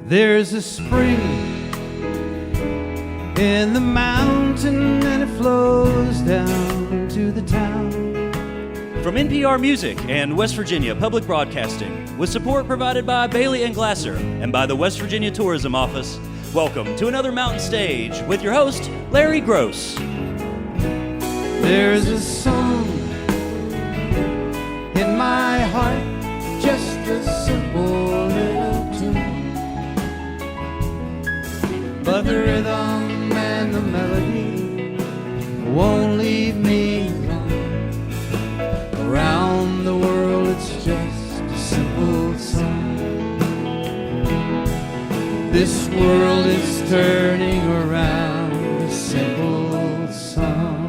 There's a spring in the mountain and it flows down to the town. From NPR Music and West Virginia Public Broadcasting, with support provided by Bailey and Glasser and by the West Virginia Tourism Office, welcome to another Mountain Stage with your host, Larry Gross. There's a song in my heart, just a simple little tune, but the rhythm and the melody won't leave me alone. Around the world it's just a simple song. This world is turning around a simple song.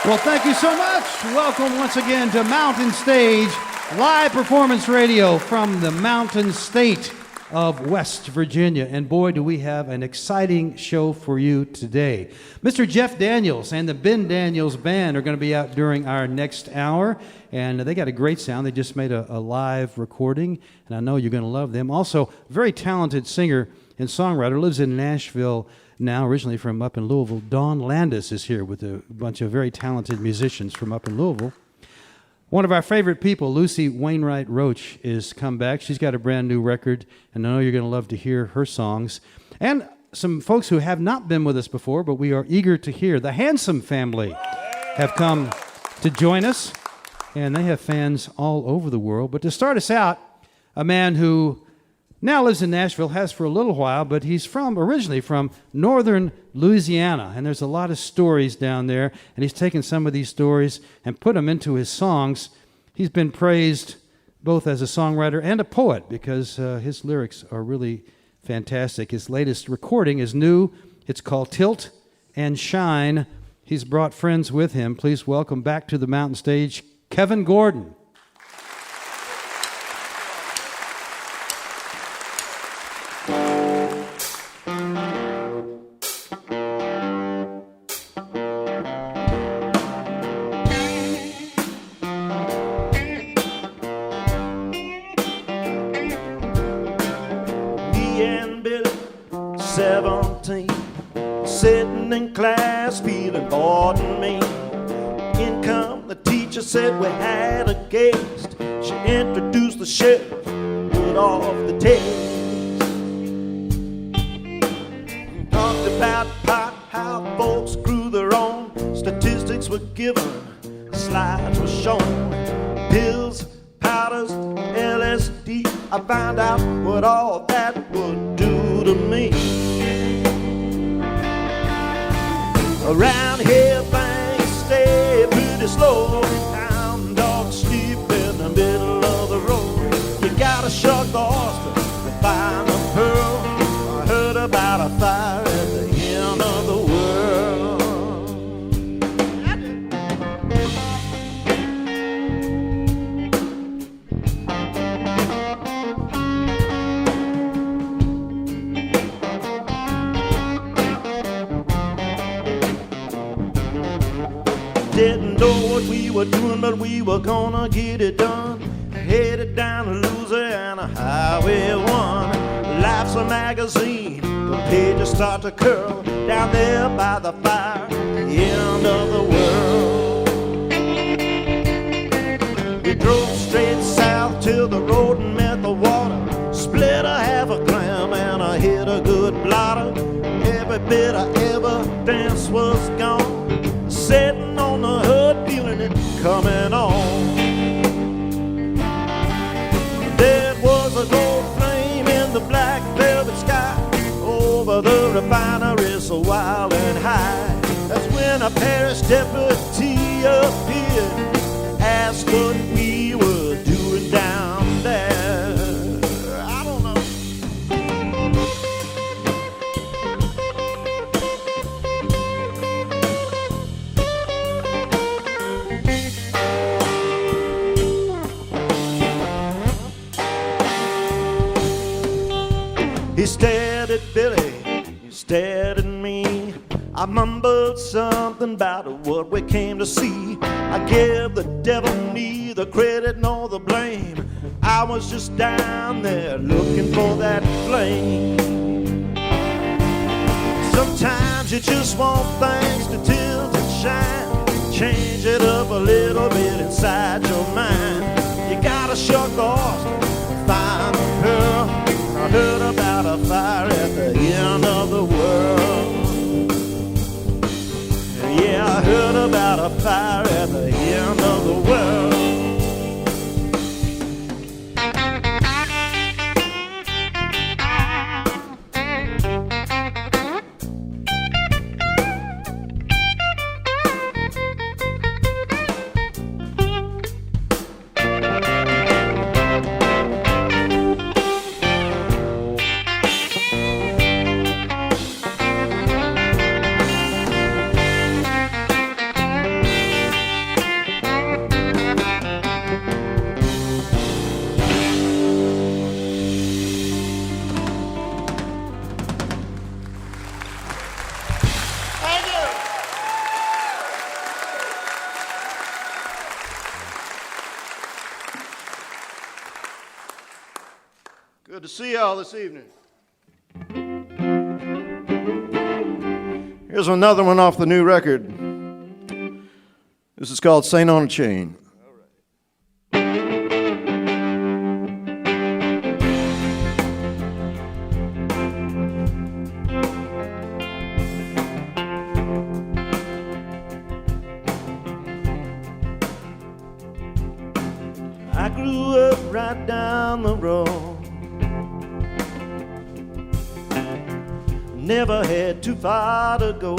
Well, thank you so much. Welcome once again to Mountain Stage, live performance radio from the Mountain State of West Virginia. And boy, do we have an exciting show for you today. Mr. Jeff Daniels and the Ben Daniels Band are going to be out during our next hour. And they got a great sound. They just made a live recording, and I know you're going to love them. Also, very talented singer and songwriter, lives in Nashville now, originally from up in Louisville. Dawn Landis is here with a bunch of very talented musicians from up in Louisville. One of our favorite people, Lucy Wainwright Roche, is come back. She's got a brand new record, and I know you're going to love to hear her songs. And some folks who have not been with us before, but we are eager to hear. The Handsome Family have come to join us, and they have fans all over the world. But to start us out, a man who now lives in Nashville, has for a little while, but he's originally from northern Louisiana, and there's a lot of stories down there, and he's taken some of these stories and put them into his songs. He's been praised both as a songwriter and a poet because his lyrics are really fantastic. His latest recording is new. It's called Tilt and Shine. He's brought friends with him. Please welcome back to the Mountain Stage, Kevin Gordon. Sitting in class, feeling bored and mean. In come the teacher, said we had a guest. She introduced the sheriff, put off the test. Talked about pot, how folks grew their own. Statistics were given, slides were shown. Pills, powders, LSD. I found out what all that would do to me. Around here things stay pretty slow. Hound dogs sleep in the middle of the road. You gotta shuck the horse to find the pearl. I heard about a fire at the end of the world. Didn't know what we were doing, but we were gonna get it done. Headed down to Louisiana, Highway 1. Life's a magazine, the pages start to curl. Down there by the fire, the end of the world. We drove straight south till the road met the water. Split a half a gram and I hit a good blotter. Every bit of evidence was gone. Sitting on the hood, feeling it coming on. There was a gold flame in the black velvet sky. Over the refinery so wild and high. That's when a parish deputy appeared. Asked what we were doing down there. I don't know. He stared at Billy, he stared at me. I mumbled something about what we came to see. I give the devil neither credit nor the blame. I was just down there looking for that flame. Sometimes you just want things to tilt and shine. Change it up a little bit inside your mind. You gotta shuck off, find a girl. I heard about a fire at the end of the world. Yeah, I heard about a fire at the end of the world. Good to see y'all this evening. Here's another one off the new record. This is called Saint on a Chain. I grew up right down the road. Never had too far to go.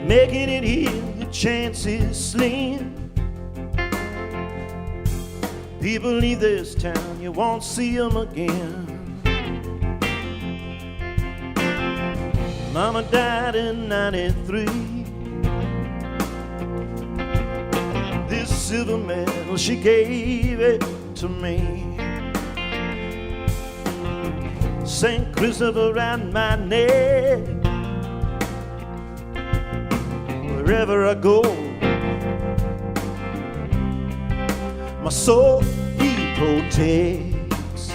Making it here, the chance is slim. People leave this town, you won't see them again. Mama died in '93. This silver medal, she gave it to me. St. Christopher around my neck. Wherever I go, my soul he protects.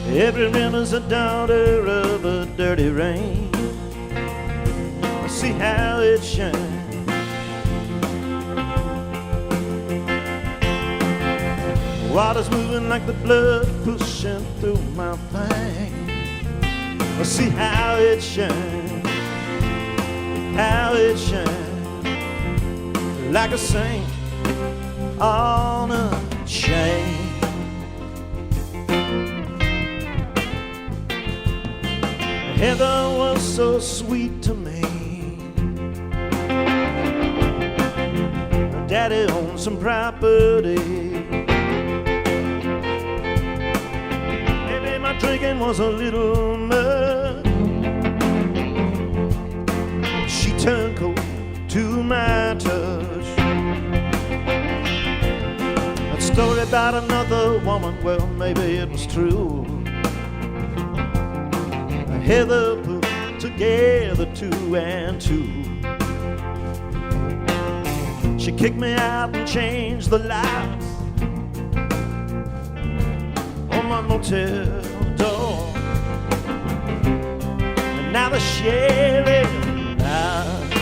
Every river's a daughter of a dirty rain. I see how it shines. Water's moving like the blood pushing through my veins. I see how it shines, how it shines, like a saint on a chain. Heaven was so sweet to me. Daddy owned some property. Drinking was a little mud. She turned cold to my touch. That story about another woman, well, maybe it was true. Heather put together 2 and 2. She kicked me out and changed the lights on my motel door. And now the sheriff lies.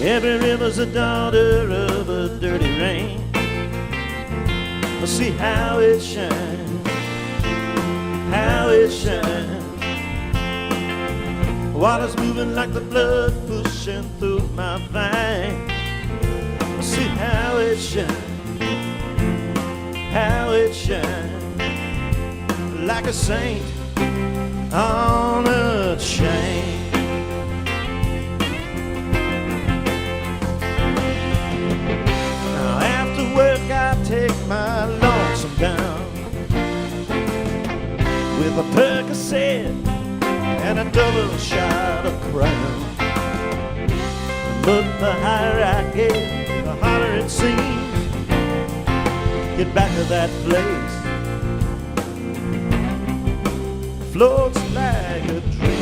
Every river's a daughter of a dirty rain. I see how it shines, how it shines. Water's moving like the blood pushing through my veins. I see how it shines, how it shines, like a saint on a chain. Now after work I take my lonesome down with a Percocet and a double shot of Crown. But the higher I get, the harder it seems. Get back to that place, floats like a dream.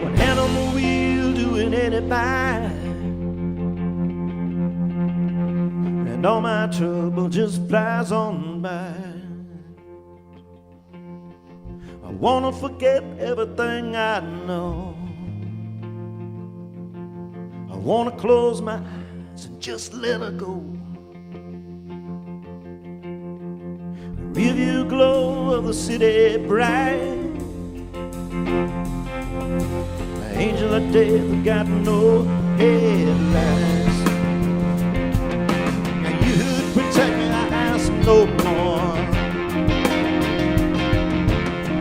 One hand on the wheel doing 85, and all my trouble just flies on by. I wanna forget everything I know. I wanna close my eyes and just let her go. The review glow of the city bright, an angel of death got no headlights. And you'd protect me, I ask no more.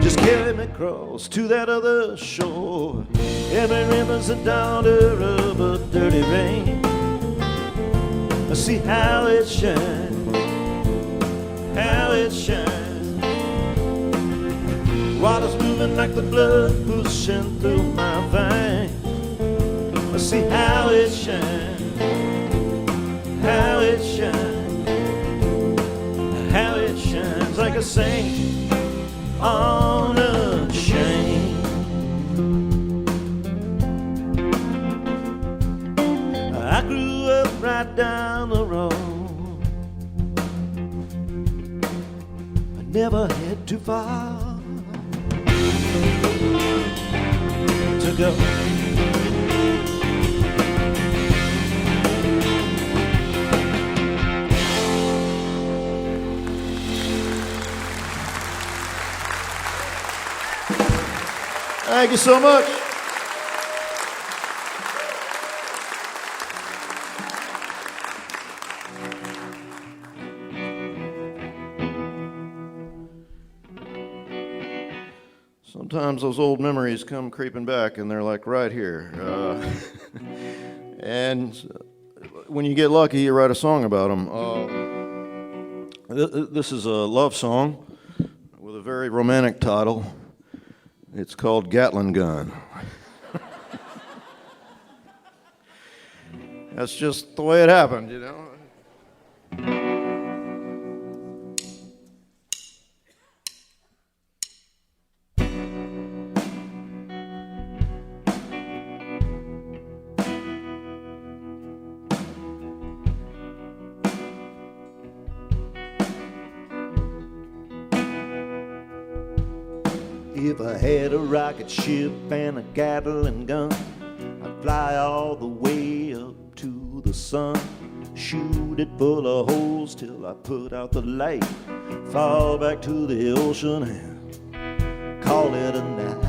Just carry me across to that other shore. Every river's a daughter of a dirty rain. I see how it shines, how it shines. Water's moving like the blood pushing through my veins. I see how it shines, how it shines, how it shines like a saint on a chain. I grew up right down the road. I never had too far to go. Thank you so much. Sometimes those old memories come creeping back, and they're like right here. And when you get lucky, you write a song about them. This is a love song with a very romantic title. It's called Gatling Gun. That's just the way it happened, you know. If I had a rocket ship and a Gatling gun, I'd fly all the way up to the sun, shoot it full of holes till I put out the light, fall back to the ocean and call it a night.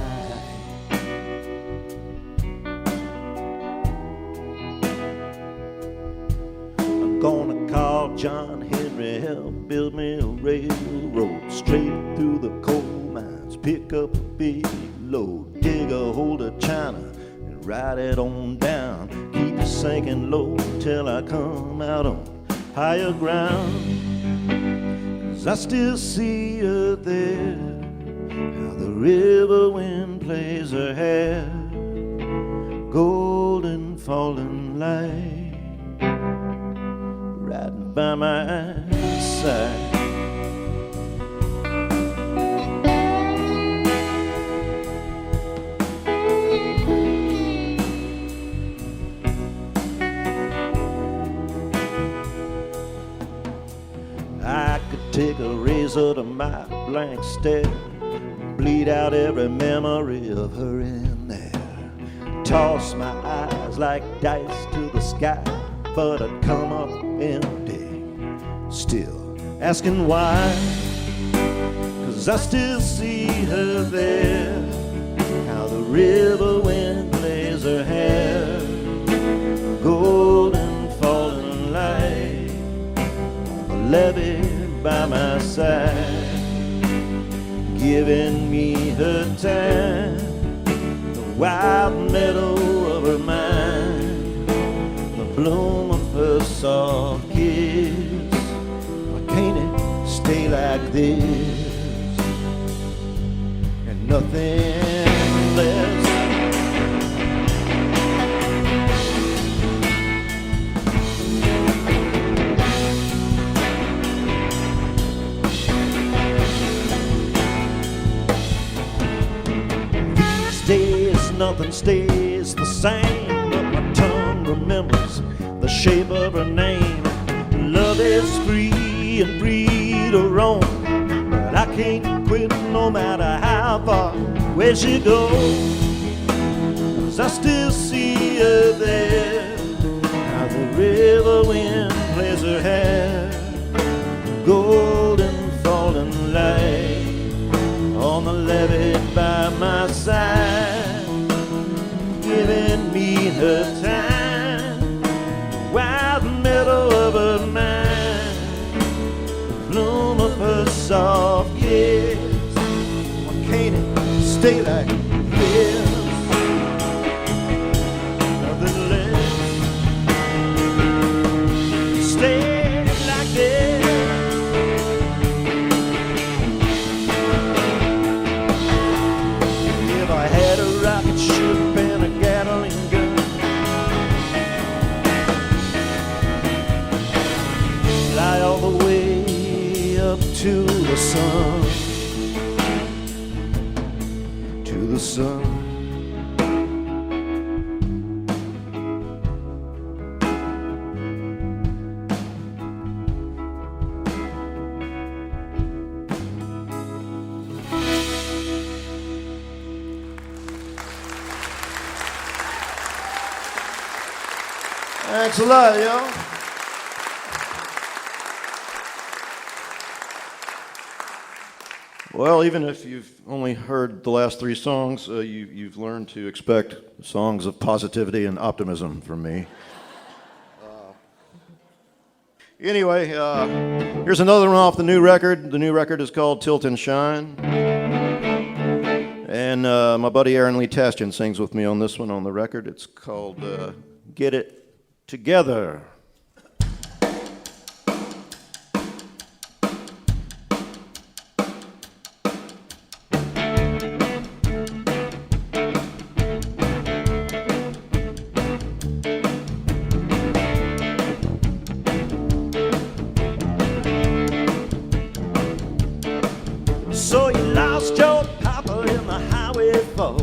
I'm gonna call John Henry, help build me a railroad straight through the coal mines, pick up a big load, dig a hole to China and ride it on down, keep it sinking low till I come out on higher ground. 'Cause I still see her there, how the river wind plays her hair, golden falling light, riding by my side. I could take a razor to my blank stare, bleed out every memory of her in there, toss my eyes like dice to the sky, but I'd come up empty, still asking why. 'Cause I still see her there, how the river wind plays her hair, golden falling light, on the levee by my side, giving me her time, the wild meadow of her mind, the bloom of her soft this and nothing less. These days nothing stays the same, but my tongue remembers the shape of her name. Love is free and free to roam, but I can't quit no matter how far where she goes, 'cause I still see her there. How the river wind plays her hair, golden falling light on the levee by my side, giving me her time, wild meadow of her mind, bloom of her soft kiss. Why can't it stay like this? Nothing less. Stay like this. If I had a rocket ship and a Gatling gun, fly all the way up to the sun, to the sun. Thanks a lot, y'all. Well, even if you've only heard the last three songs, you've learned to expect songs of positivity and optimism from me. Anyway, here's another one off the new record. The new record is called Tilt and Shine. And my buddy Aaron Lee Tastian sings with me on this one on the record. It's called Get It Together. So you lost your papa in the highway fall.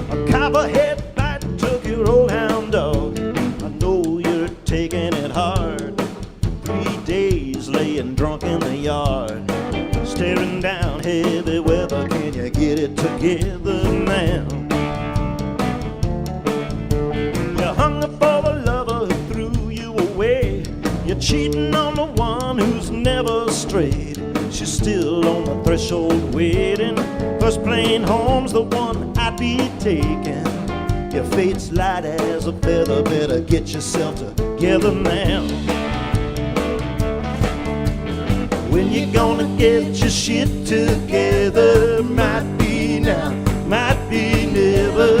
A copperhead bite took your old hound dog. I know you're taking it hard. 3 days laying drunk in the yard, staring down heavy weather. Can you get it together now? You hung up for the lover who threw you away. You're cheating on the one who's never strayed. She's still on the threshold waiting. First plane home's the one I'd be taking. Your fate's light as a feather. Better get yourself together now. When you gonna get your shit together? Might be now, might be never.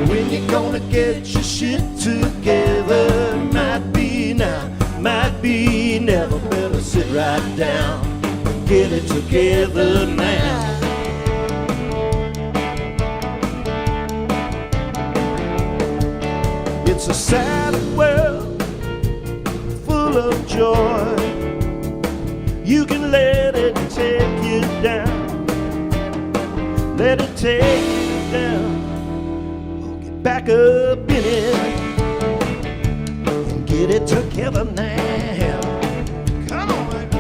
When you gonna get your shit together? Might be now, might be never. Better sit right down, get it together now. It's a sad world full of joy. You can let it take you down, let it take you down. Oh, get back up in it and get it together now. Come on, baby.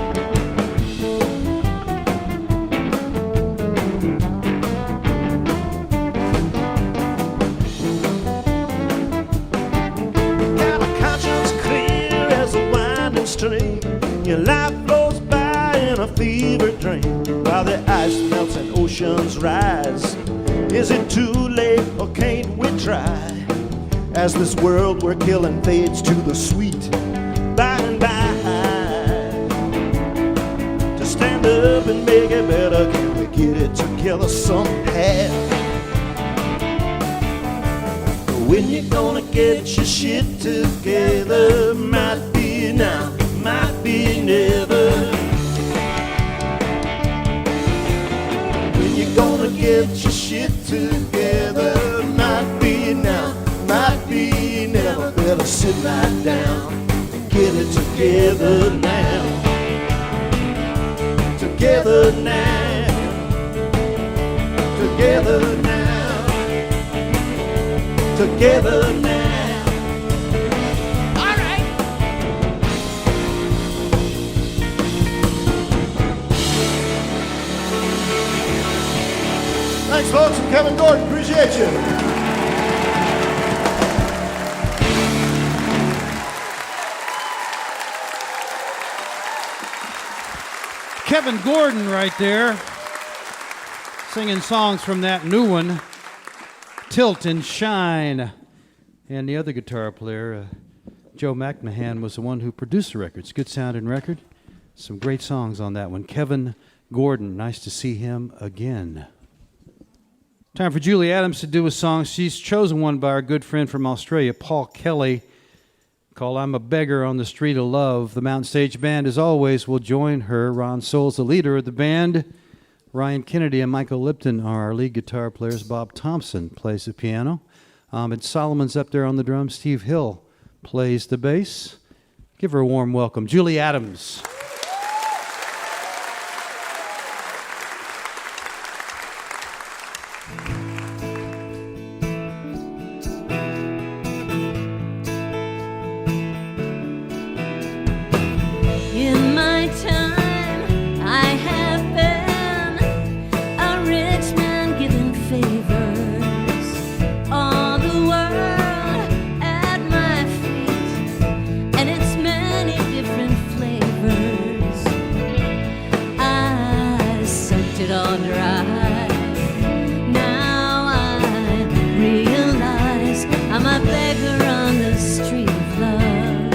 Got a conscience clear as a winding stream. Your life flows by in a fever dream while the ice melts and oceans rise. Is it too late or can't we try? As this world we're killing fades to the sweet by and by. To stand up and make it better, can we get it together somehow? When you gonna get your shit together? Might be now, might be sit right down and get it together now. Together now. Together now. Together now. All right. Thanks, folks. I'm Kevin Gordon. Appreciate you. Kevin Gordon right there, singing songs from that new one, Tilt and Shine. And the other guitar player, Joe McMahon, was the one who produced the record. It's a good sounding record. Some great songs on that one. Kevin Gordon, nice to see him again. Time for Julie Adams to do a song. She's chosen one by our good friend from Australia, Paul Kelly, called I'm a Beggar on the Street of Love. The Mountain Stage Band, as always, will join her. Ron Soule's the leader of the band. Ryan Kennedy and Michael Lipton are our lead guitar players. Bob Thompson plays the piano. And Solomon's up there on the drums. Steve Hill plays the bass. Give her a warm welcome. Julie Adams. In my time, I have been a rich man giving favors. All the world at my feet, and its many different flavors. I sucked it all dry. Now I realize I'm a beggar on the street of love.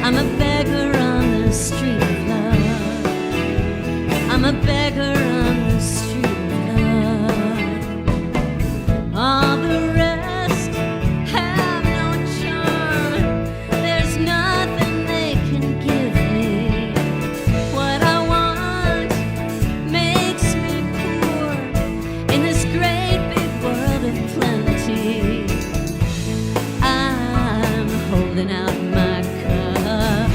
I'm a beggar on the street of love. I'm a beggar on the street of love. All the rest have no charm. There's nothing they can give me. What I want makes me poor in this great big world of plenty. I'm holding out my cup.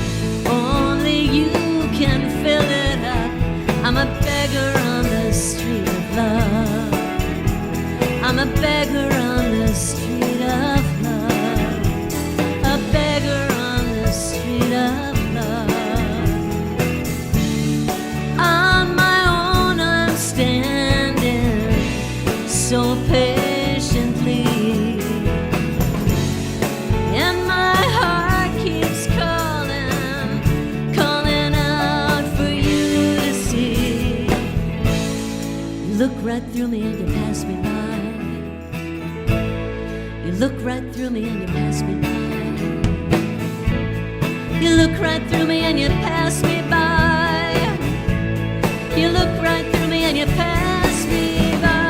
Only you can fill it up. I'm a beggar on the street of love. I'm a beggar on the street of love. A beggar on the street of love. On my own I'm standing so patiently. And my heart keeps calling out for you to see. You look right through me and you pass me by. You look right through me and you pass me by. You look right through me and you pass me by. You look right through me and you pass me by.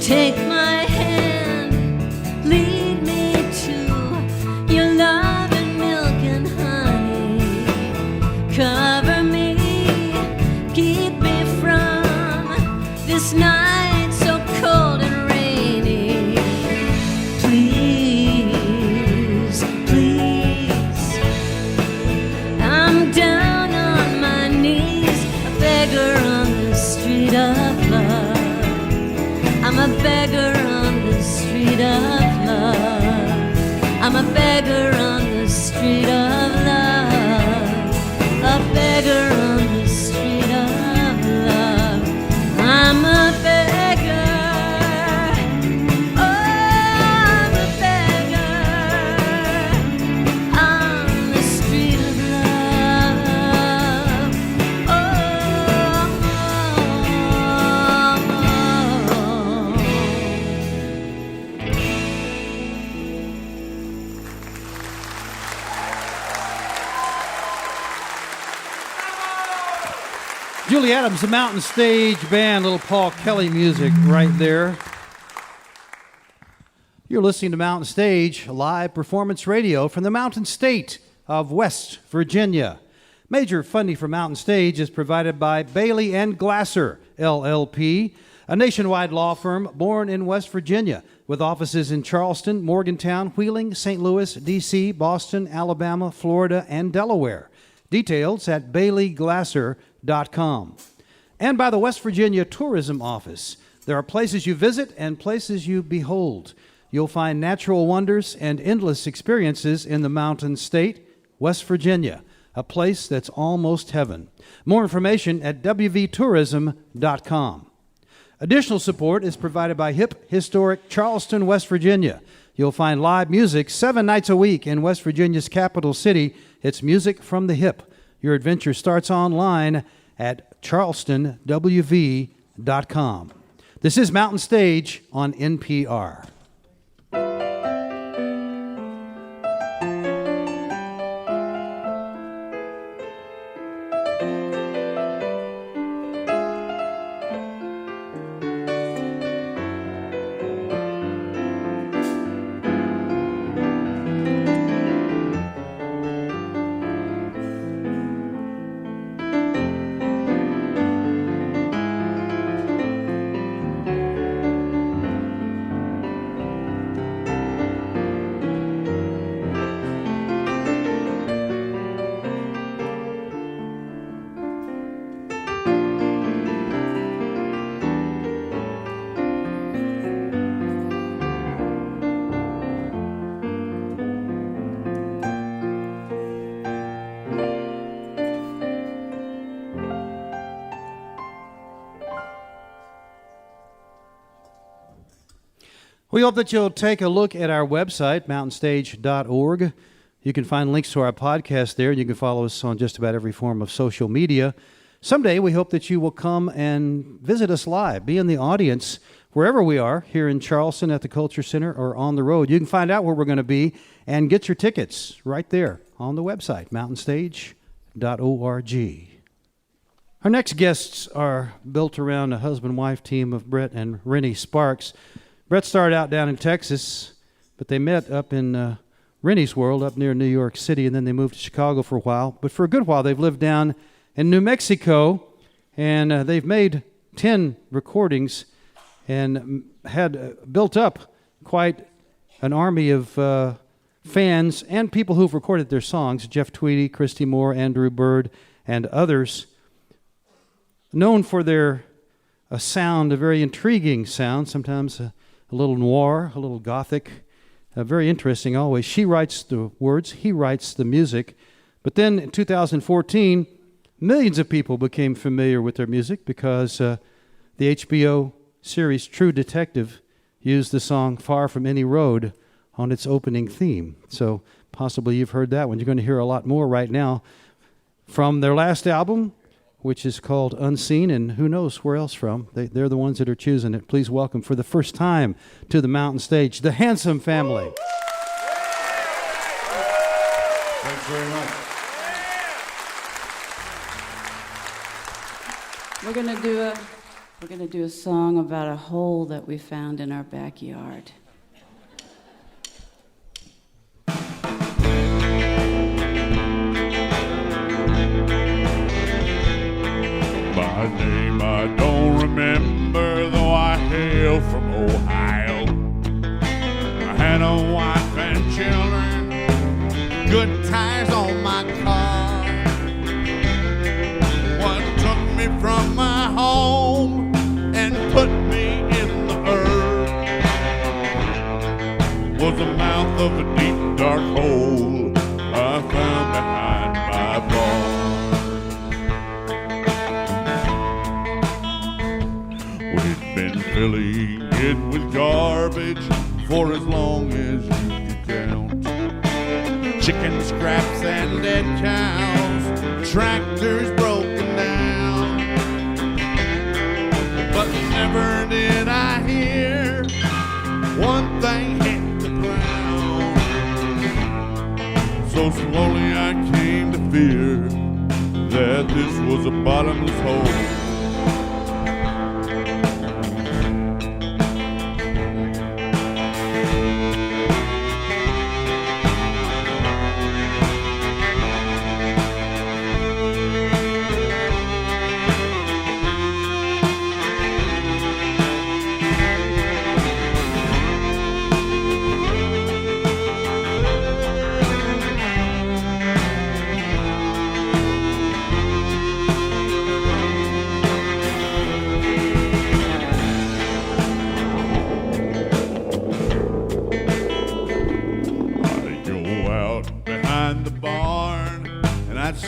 Take my hand, lead me to your love and milk and honey. Cover me, keep me from this night so cold and rainy. Please, please, I'm down on my knees, a beggar on the street of love. I'm a beggar on the street of love. I'm a beggar on the street of love. A beggar on the street of love. I'm a beggar. Oh, I'm a beggar on the street of love. Oh, oh, oh, oh. Julie Adams, the Mountain Stage Band, little Paul Kelly music right there. You're listening to Mountain Stage, live performance radio from the Mountain State of West Virginia. Major funding for Mountain Stage is provided by Bailey and Glasser, LLP, a nationwide law firm born in West Virginia with offices in Charleston, Morgantown, Wheeling, St. Louis, D.C., Boston, Alabama, Florida, and Delaware. Details at baileyglasser.com. And by the West Virginia Tourism Office. There are places you visit and places you behold. You'll find natural wonders and endless experiences in the Mountain State, West Virginia, a place that's almost heaven. More information at wvtourism.com. Additional support is provided by hip, historic Charleston, West Virginia. You'll find live music 7 nights a week in West Virginia's capital city. It's music from the hip. Your adventure starts online at charlestonwv.com. This is Mountain Stage on NPR. We hope that you'll take a look at our website, mountainstage.org. You can find links to our podcast there, and you can follow us on just about every form of social media. Someday, we hope that you will come and visit us live, be in the audience wherever we are, here in Charleston at the Culture Center or on the road. You can find out where we're going to be and get your tickets right there on the website, mountainstage.org. Our next guests are built around a husband-wife team of Brett and Rennie Sparks. Brett started out down in Texas, but they met up in Rennie's world up near New York City, and then they moved to Chicago for a while. But for a good while, they've lived down in New Mexico, and they've made 10 recordings and had built up quite an army of fans and people who've recorded their songs, Jeff Tweedy, Christy Moore, Andrew Bird, and others, known for their sound, a very intriguing sound, sometimes a little noir, a little gothic, very interesting always. She writes the words, he writes the music. But then in 2014, millions of people became familiar with their music because the HBO series True Detective used the song Far From Any Road on its opening theme. So possibly you've heard that one. You're going to hear a lot more right now from their last album, which is called Unseen, and who knows where else from. They're the ones that are choosing it. Please welcome for the first time to the Mountain Stage, the Handsome Family. Thanks very much. We're gonna do a song about a hole that we found in our backyard. My name I don't remember, though I hail from Ohio. I had a wife and children, good tires on my car. What took me from my home and put me in the earth was the mouth of a deep dark hole I found behind my bar. We'd been filling it with garbage for as long as you could count. Chicken scraps and dead cows, tractors broken down. But never did I hear one thing hit the ground. So slowly I came to fear that that this was a bottomless hole.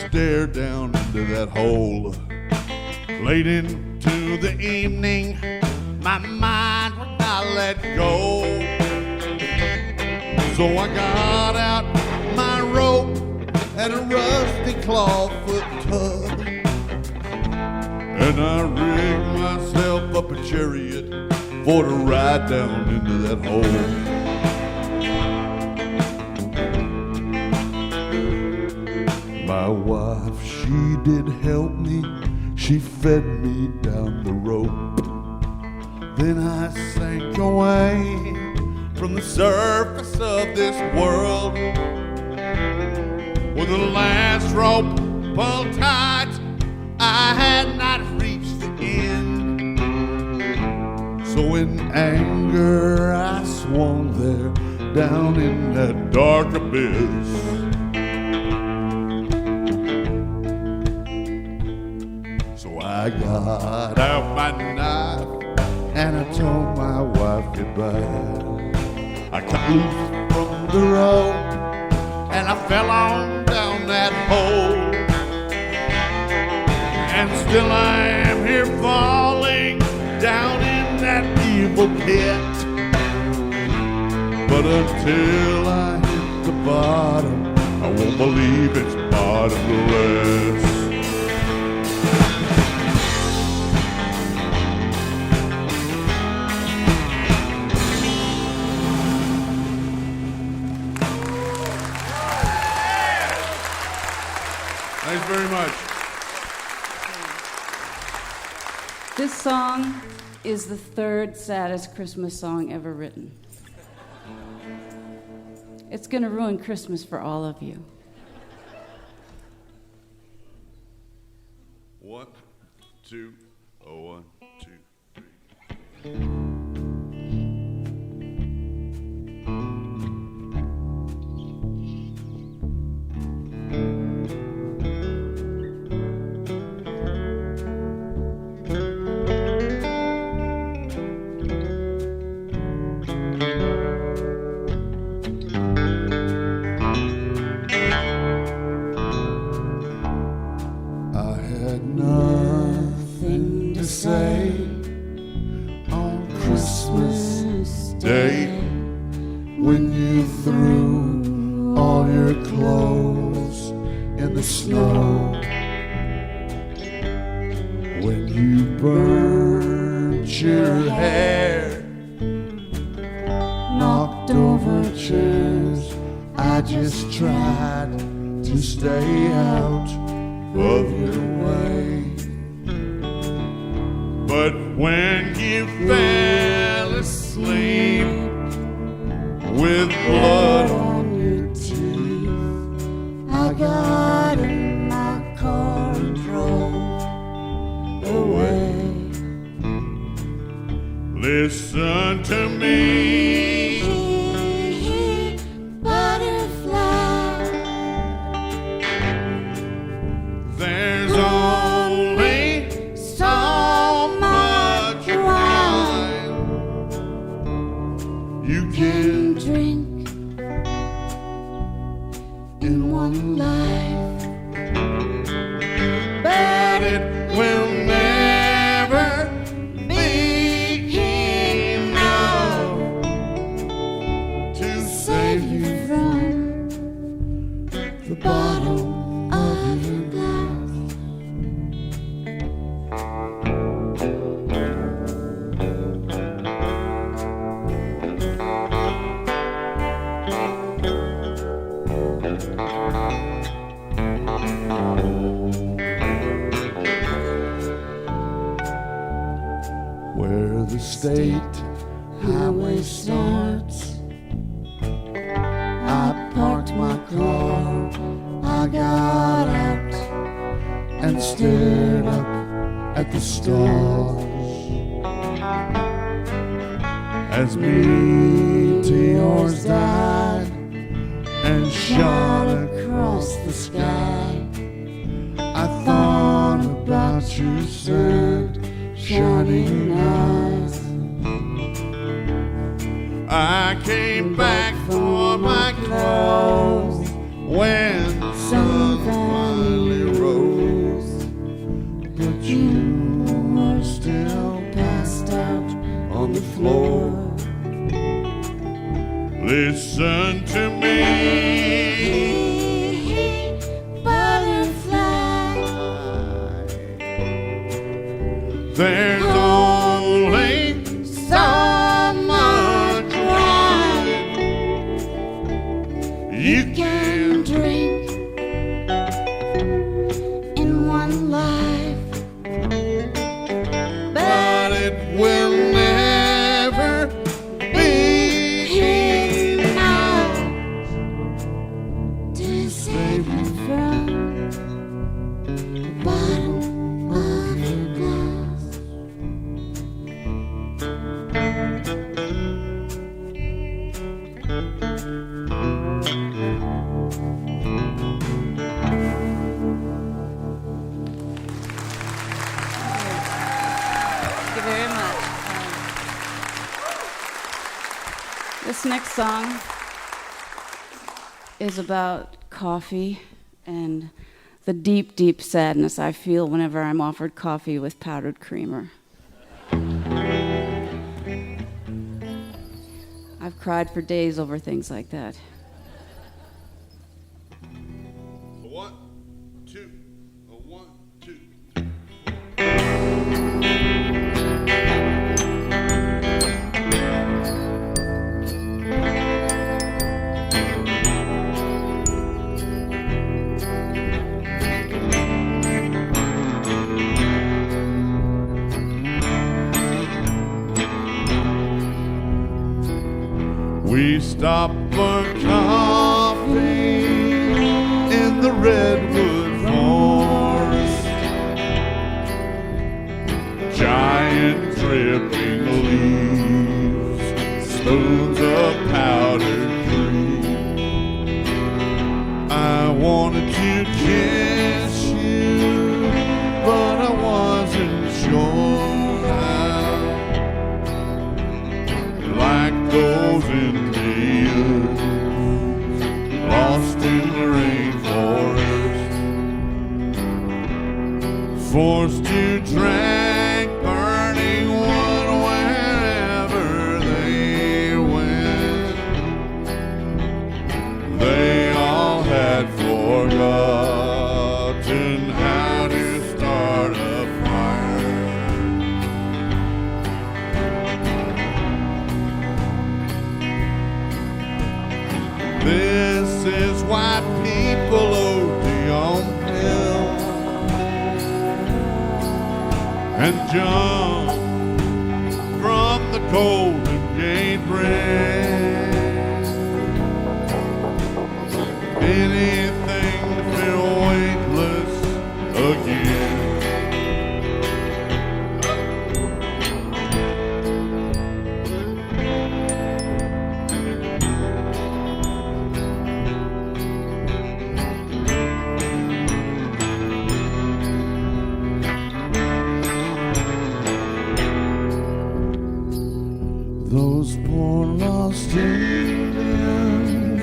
Stare down into that hole. Late into the evening, my mind would not let go. So I got out my rope and a rusty clawfoot tub, and I rigged myself up a chariot for to ride down into that hole. My wife, she did help me. She fed me down the rope. Then I sank away from the surface of this world. With the last rope pulled tight, I had not reached the end. So in anger I swung there down in that dark abyss. I got out my knife and I told my wife goodbye. I cut loose from the rope and I fell on down that hole. And still I am here falling down in that evil pit. But until I hit the bottom, I won't believe it's bottomless. Thanks very much. This song is the third saddest Christmas song ever written. It's going to ruin Christmas for all of you. 1, 2, 1, 2, 3. When you threw all your clothes in the snow, when you burned your hair, knocked over chairs, I just tried to stay out of your way. But when you fell asleep with blood on your teeth, I got in my car and drove away. Listen to me, butterfly. There's only so much wine you can drink in one life, but it will never be enough to save you from the bottom of your glass. state highway starts. I parked my car, I got out and stared up at the stars as meteors died and shot across the sky. I thought about you, sad, shining eyes. I came back for my clothes when the sun finally rose, but you were still passed out on the floor. Listen to me, butterfly. There's only so much wine you can drink in one life, but it will never be enough to save you from the bottom of your glass. Thank you very much. This next song is about coffee and the deep, deep sadness I feel whenever I'm offered coffee with powdered creamer. I've cried for days over things like that. One, two, one, two. We stopped for coffee in the redwood forest. Giant dripping leaves, spoons of powdered cream. I wanted to kiss you, but I wasn't sure how. Like those Indians lost in the rainforest, forced to drag burning wood wherever they went. They all had forgotten how to start a fire. This is why people OD on pills and jump from the Golden Gate Bridge. Anything to feel weightless again. Those poor lost Indians,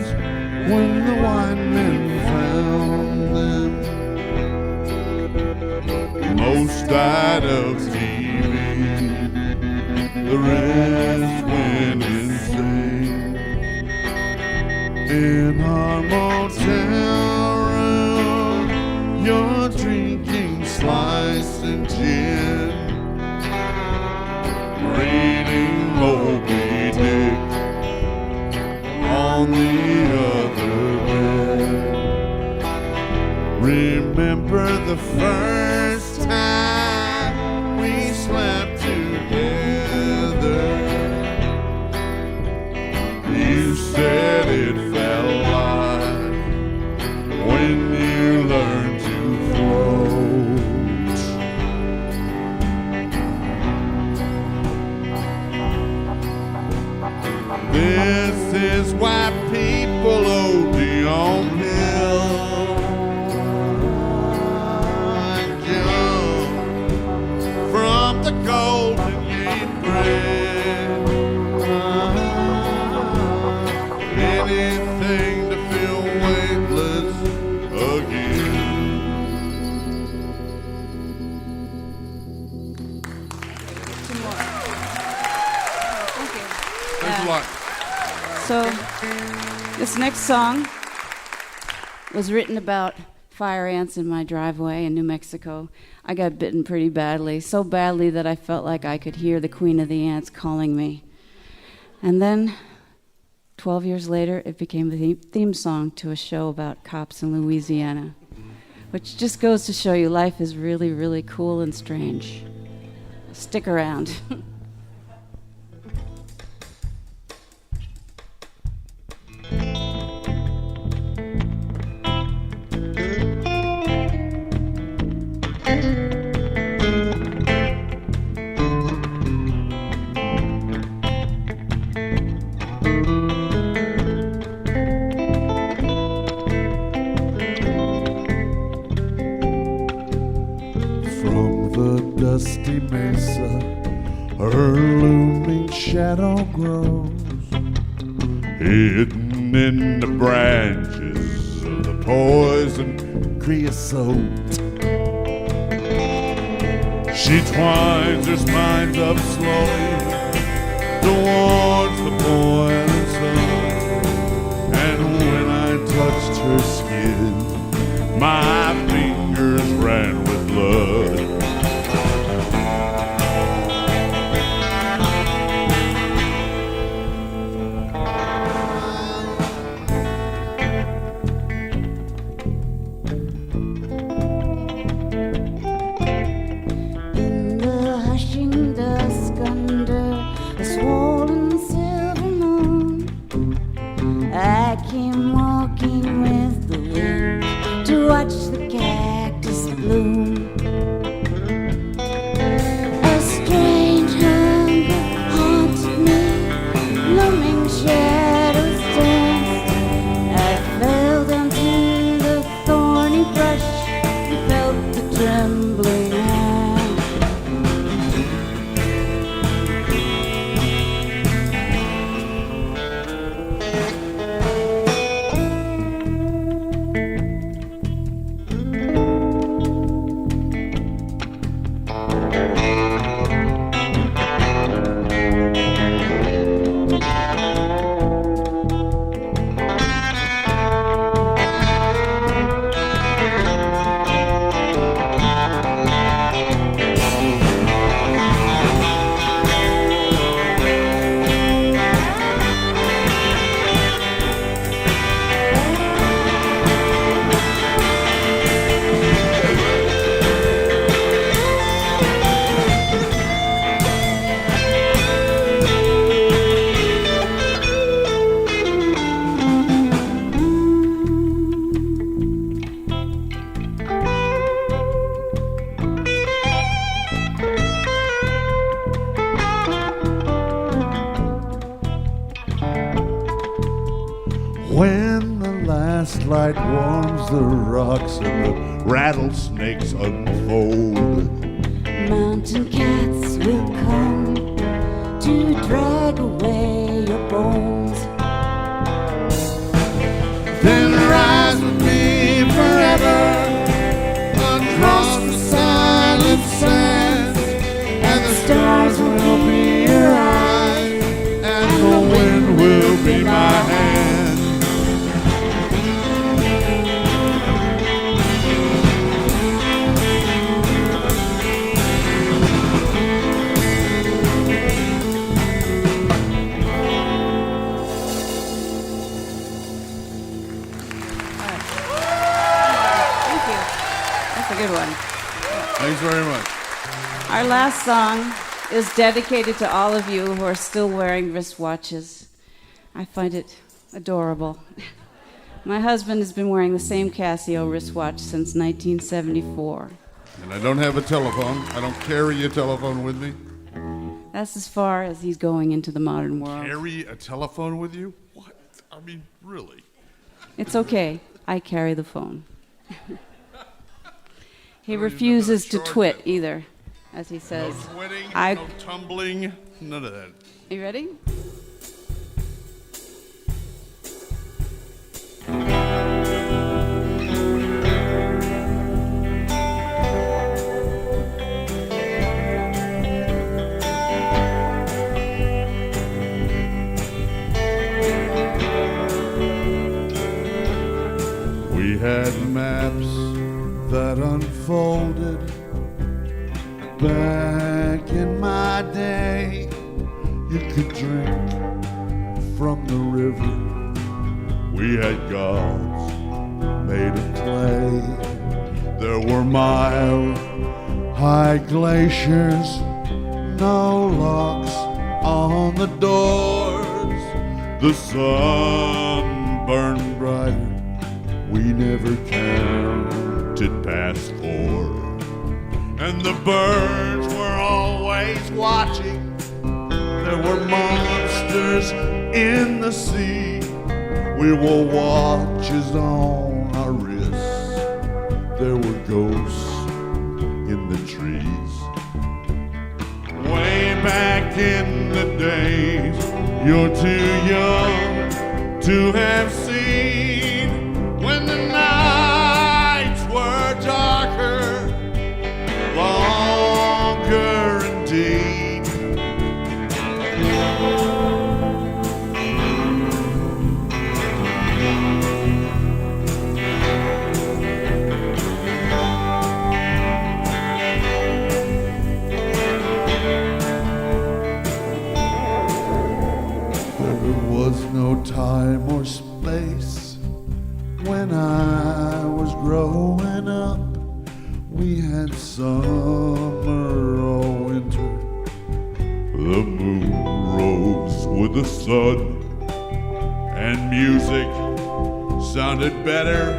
when the white men found them, most died of TB, the rest went insane. In our motel room, you're drinking sliced and gin, reading Moby Dick on the other bed. Remember the first time we slept together? it felt like when you learn to float. This is why people OD on pills and jump from the golden gate bridge. Anything to feel weightless again. Two more. Thank you. Thanks a lot. So, this next song was written about fire ants in my driveway in New Mexico. I got bitten pretty badly, so badly that I felt like I could hear the queen of the ants calling me. And then, 12 years later, it became the theme song to a show about cops in Louisiana, which just goes to show you life is really, really cool and strange. Stick around. From the dusty mesa, her looming shadow grows, hidden in the branches of the poison creosote. She twines her spines up slowly towards the boiling sun, and when I touched her skin, my fingers ran with blood. In the hushing dusk under a swollen silver moon, I came walking with the wind to watch the cactus bloom. A strange hunger haunted me, looming shadows danced. I fell down to the thorny brush and felt the trembling hand. When the last light warms the rocks and the rattlesnakes unfold, Mountain cats will come to drag away your bones. then rise with me forever across the silent sands, and the stars will be your eyes, and the wind will be my hand. Thank you. That's a good one. Thanks very much. Our last song is dedicated to all of you who are still wearing wristwatches. I find it Adorable. My husband has been wearing the same Casio wristwatch since 1974. And I don't have a telephone. I don't carry a telephone with me. That's as far as he's going into the modern world. Carry a telephone with you? What? I mean, really? It's okay. I carry the phone. He refuses to twit either, as he says. No twitting, I... no tumbling, none of that. You ready? We had maps that unfolded back in my day. You could drink from the river. We had gods made of clay. There were mile-high glaciers, no locks on the doors. The sun burned brighter. We never counted past 4. And the birds were always watching. There were monsters in the sea. We wore watches on our wrists. There were ghosts in the trees. Way back in the days, you're too young to have seen when the nights were darker, longer indeed. No time or space when I was growing up. We had summer or winter. The moon rose with the sun, and music sounded better,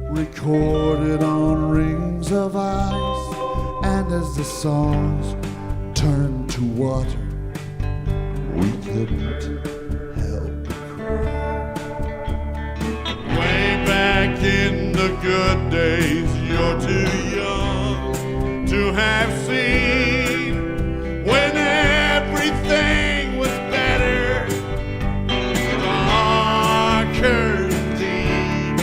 recorded on rings of ice. And as the songs turned to water, we couldn't in the good days. You're too young to have seen when everything was better, darker indeed.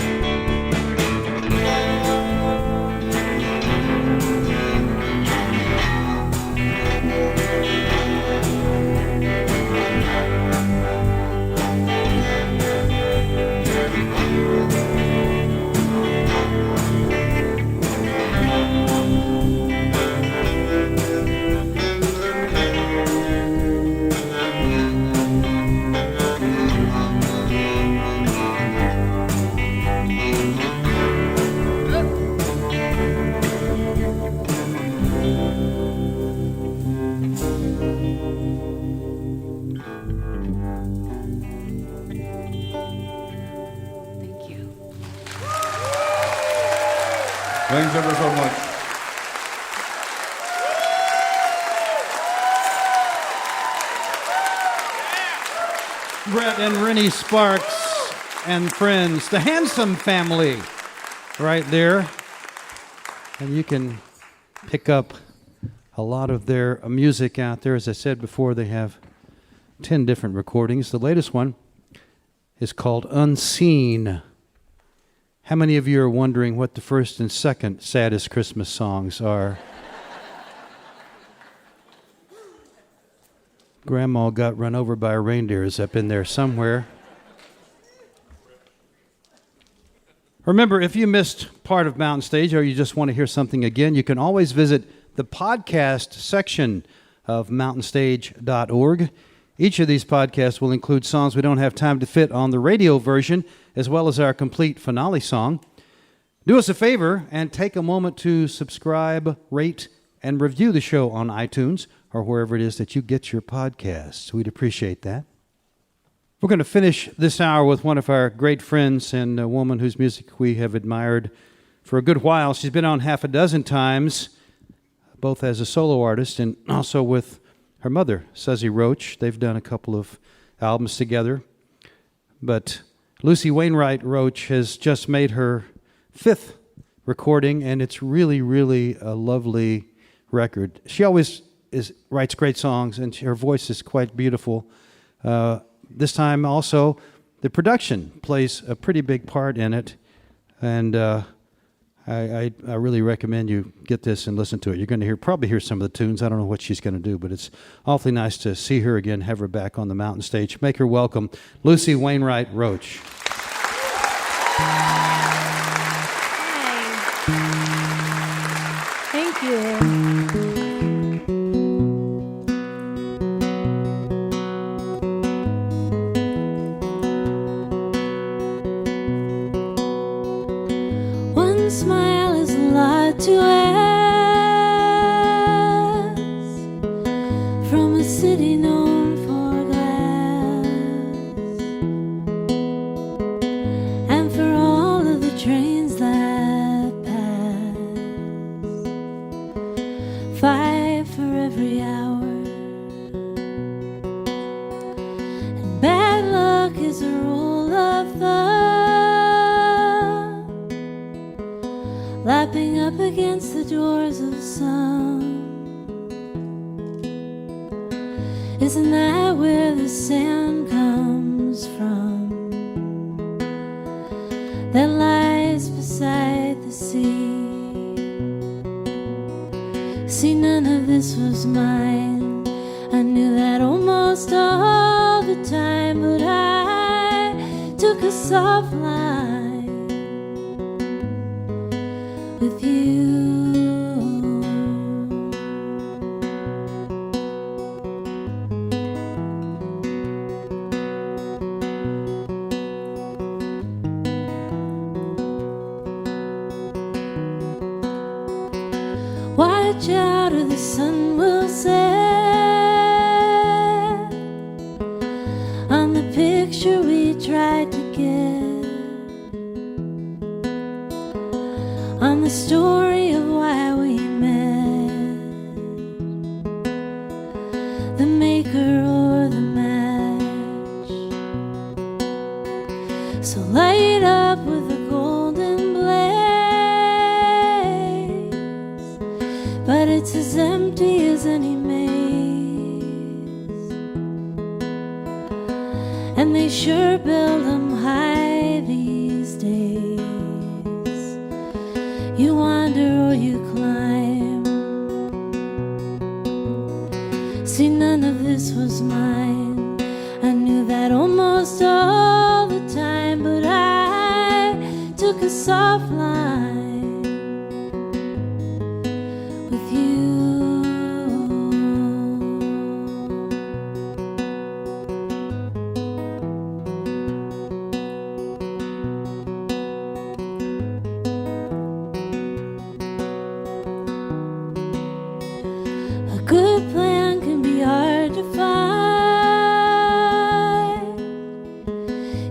Thanks ever so much. Brett and Rennie Sparks and friends, the Handsome family, right there. And you can pick up a lot of their music out there. As I said before, they have 10 different recordings. The latest one is called Unseen. How many of you are wondering what the first and second saddest Christmas songs are? Grandma got run over by reindeers up in there somewhere. Remember, if you missed part of Mountain Stage or you just want to hear something again, you can always visit the podcast section of mountainstage.org. Each of these podcasts will include songs we don't have time to fit on the radio version, as well as our complete finale song. Do us a favor and take a moment to subscribe, rate, and review the show on iTunes or wherever it is that you get your podcasts. We'd appreciate that. We're going to finish this hour with one of our great friends and a woman whose music we have admired for a good while. She's been on half a dozen times, both as a solo artist and also with her mother, Suzy Roche. They've done a couple of albums together. But Lucy Wainwright Roche has just made her 5th recording, and it's really, really a lovely record. She always writes great songs, and her voice is quite beautiful. This time also, the production plays a pretty big part in it, and I really recommend you get this and listen to it. You're going to probably hear some of the tunes. I don't know what she's going to do, but it's awfully nice to see her again, have her back on the mountain stage. Make her welcome, Lucy Wainwright Roche. Hi. Thank you. Smile is a lot to ask from a city known for glass, and for all of the trains that pass, 5 for every hour. And bad luck is a rule of thumb, lapping up against the doors of some. Isn't that where the sand comes from that lies beside the sea? See, none of this was mine. I knew that almost all the time, but I took a soft line with you. Watch out or the sun will set on the picture we tried to get, on the story of why we met, the maker or the match. So light up with a golden blaze, but it's as empty as any maze, and they sure build them high these days. You wander or you climb. See, none of this was mine. I knew that almost all the time, but I took a soft line with you. A good plan can be hard to find.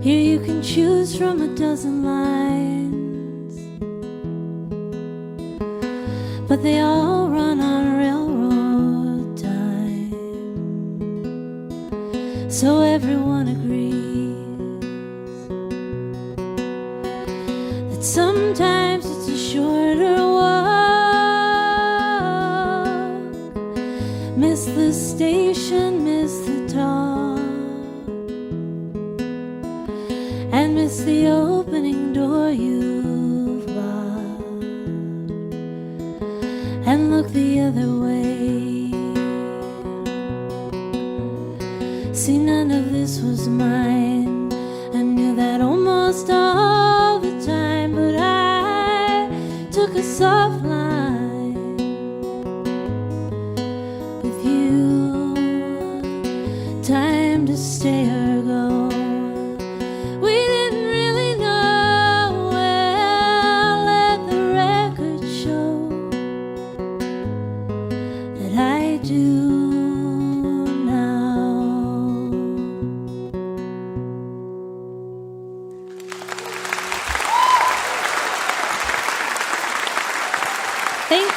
Here you can choose from a dozen lines, but they all run on railroad time. So everyone agrees that sometimes it's a shorter walk. Miss the station, miss the talk, and miss the opening door you've locked, and look the other way. See, none of this was mine. I knew that almost all the time, but I took a soft line with you. Time to stay or go. We didn't really know. Well, let the record show that I do now.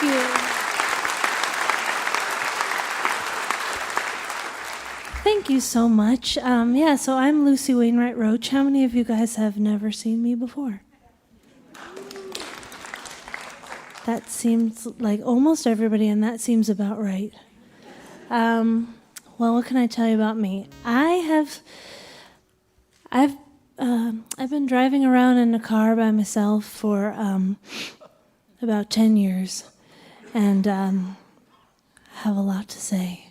you. Thank you so much. So I'm Lucy Wainwright Roche. How many of you guys have never seen me before? That seems like almost everybody, and that seems about right. Well, what can I tell you about me? I've been driving around in a car by myself for about 10 years, and have a lot to say.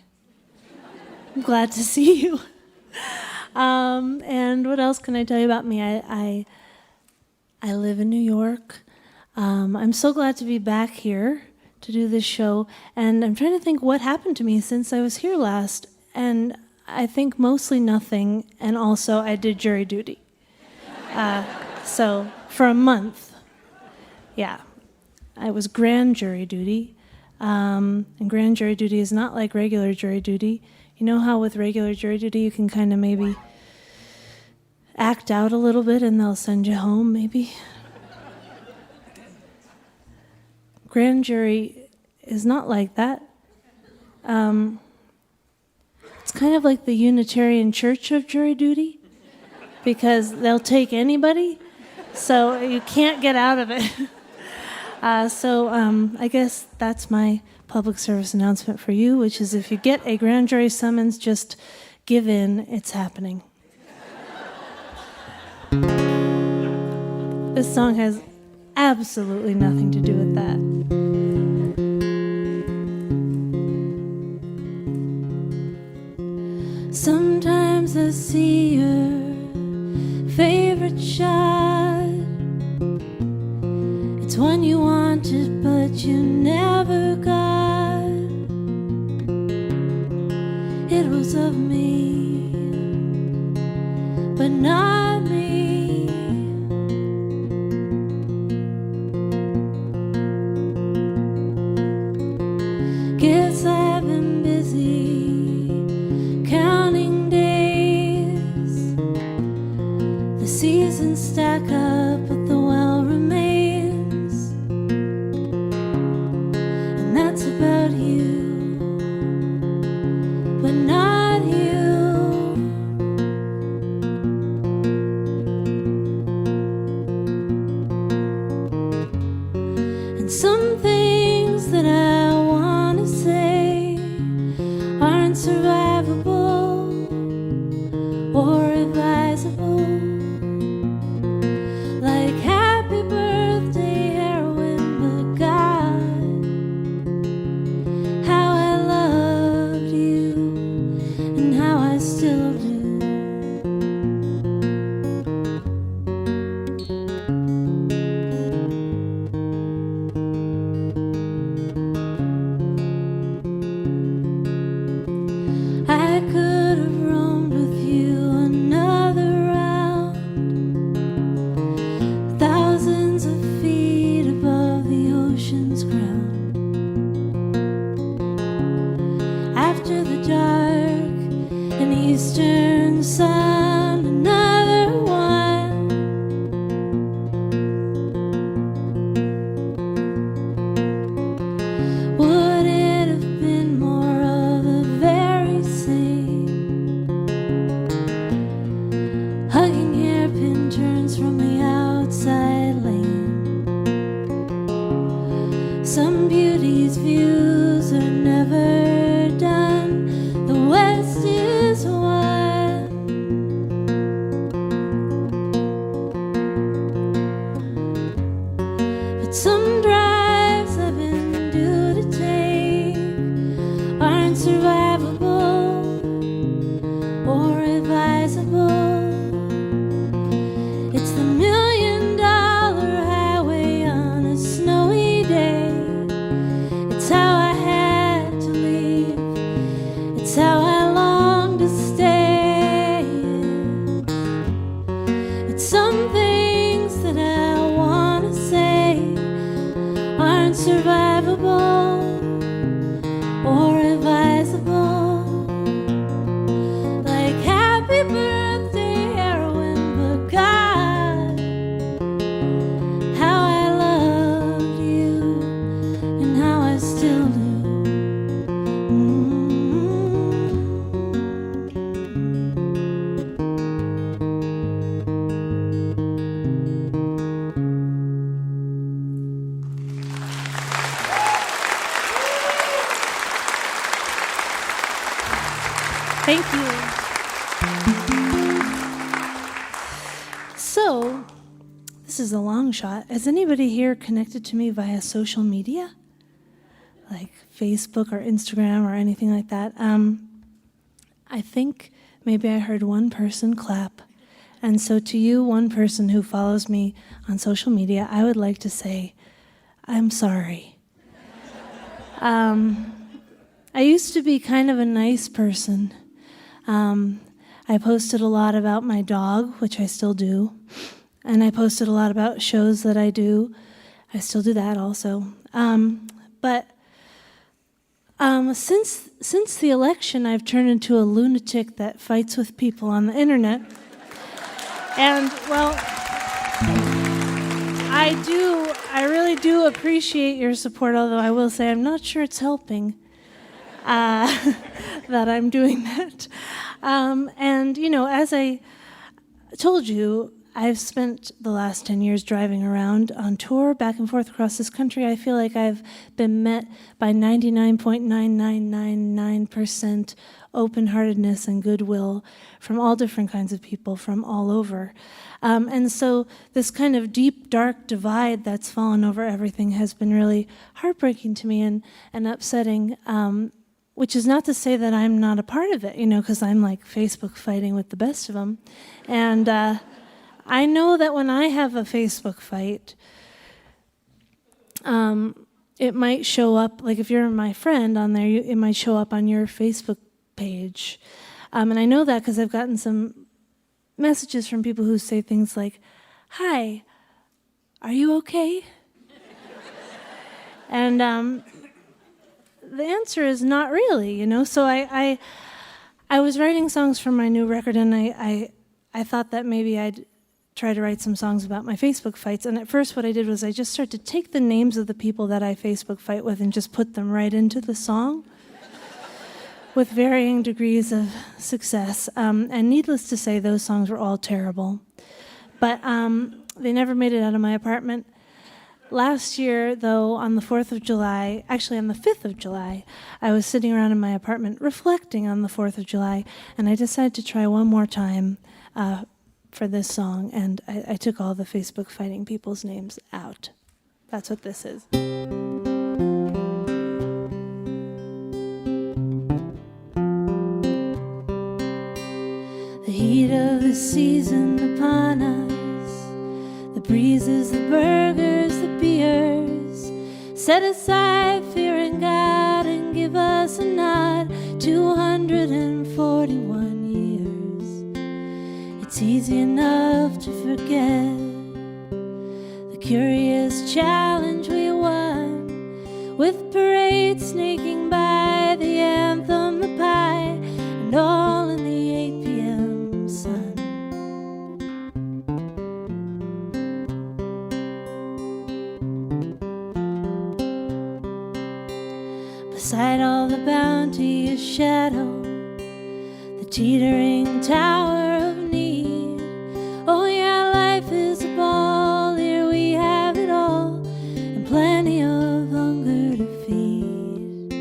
I'm glad to see you. And what else can I tell you about me? I live in New York. I'm so glad to be back here to do this show, and I'm trying to think what happened to me since I was here last, and I think mostly nothing, and also I did jury duty. So for a month, yeah, I was grand jury duty, and grand jury duty is not like regular jury duty. You know how with regular jury duty you can kind of maybe act out a little bit and they'll send you home, maybe? Grand jury is not like that. It's kind of like the Unitarian Church of jury duty, because they'll take anybody, so you can't get out of it. I guess that's my public service announcement for you, which is if you get a grand jury summons, just give in, it's happening. This song has absolutely nothing to do with that. Sometimes I see your favorite shot. It's one you wanted, but you never got. It was of me, but not me. Guess I've been busy counting days. The seasons stack up, but the well remains. And that's about you, but not you. And some things that I want to say aren't survivable or advisable. Like happy birthday heroin, but God, how I loved you and how I still do. I could have roamed with you another round. So, this is a long shot. Is anybody here connected to me via social media? Like Facebook or Instagram or anything like that? I think maybe I heard one person clap. And so to you, one person who follows me on social media, I would like to say, I'm sorry. I used to be kind of a nice person. I posted a lot about my dog, which I still do. And I posted a lot about shows that I do. I still do that also. But since the election, I've turned into a lunatic that fights with people on the internet. And, well, I really do appreciate your support, although I will say I'm not sure it's helping that I'm doing that. And, you know, as I told you, I've spent the last 10 years driving around on tour, back and forth across this country. I feel like I've been met by 99.9999% open-heartedness and goodwill from all different kinds of people from all over. And so this kind of deep, dark divide that's fallen over everything has been really heartbreaking to me and upsetting, which is not to say that I'm not a part of it, you know, because I'm like Facebook fighting with the best of them. And I know that when I have a Facebook fight, it might show up, like if you're my friend on there, it might show up on your Facebook page. And I know that because I've gotten some messages from people who say things like, "Hi, are you okay?" And the answer is not really, you know. So I was writing songs for my new record, and I thought that maybe I'd try to write some songs about my Facebook fights. And at first what I did was I just started to take the names of the people that I Facebook fight with and just put them right into the song with varying degrees of success. And needless to say, those songs were all terrible. But they never made it out of my apartment. Last year, though, on the 4th of July, actually on the 5th of July, I was sitting around in my apartment reflecting on the 4th of July, and I decided to try one more time for this song, and I took all the Facebook fighting people's names out. That's what this is. The heat of the season upon us, the breezes, the burgers, the beers, set aside fear and God and give us a nod. 241 years. It's easy enough to forget the curious challenge we won, with parade snaking by, the anthem, the pie, and all in the 8 p.m. sun. Beside all the bounty, a shadow, the teetering tower of need. Oh yeah, life is a ball, here we have it all, and plenty of hunger to feed.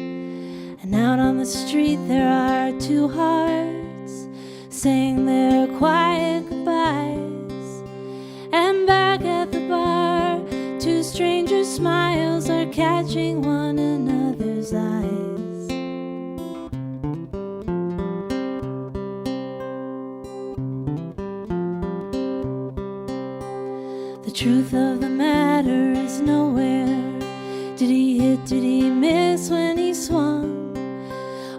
And out on the street there are two hearts saying their quiet goodbyes. And back at the bar, two strangers' smiles are catching one another's eyes. The truth of the matter is nowhere. Did he hit, did he miss when he swung?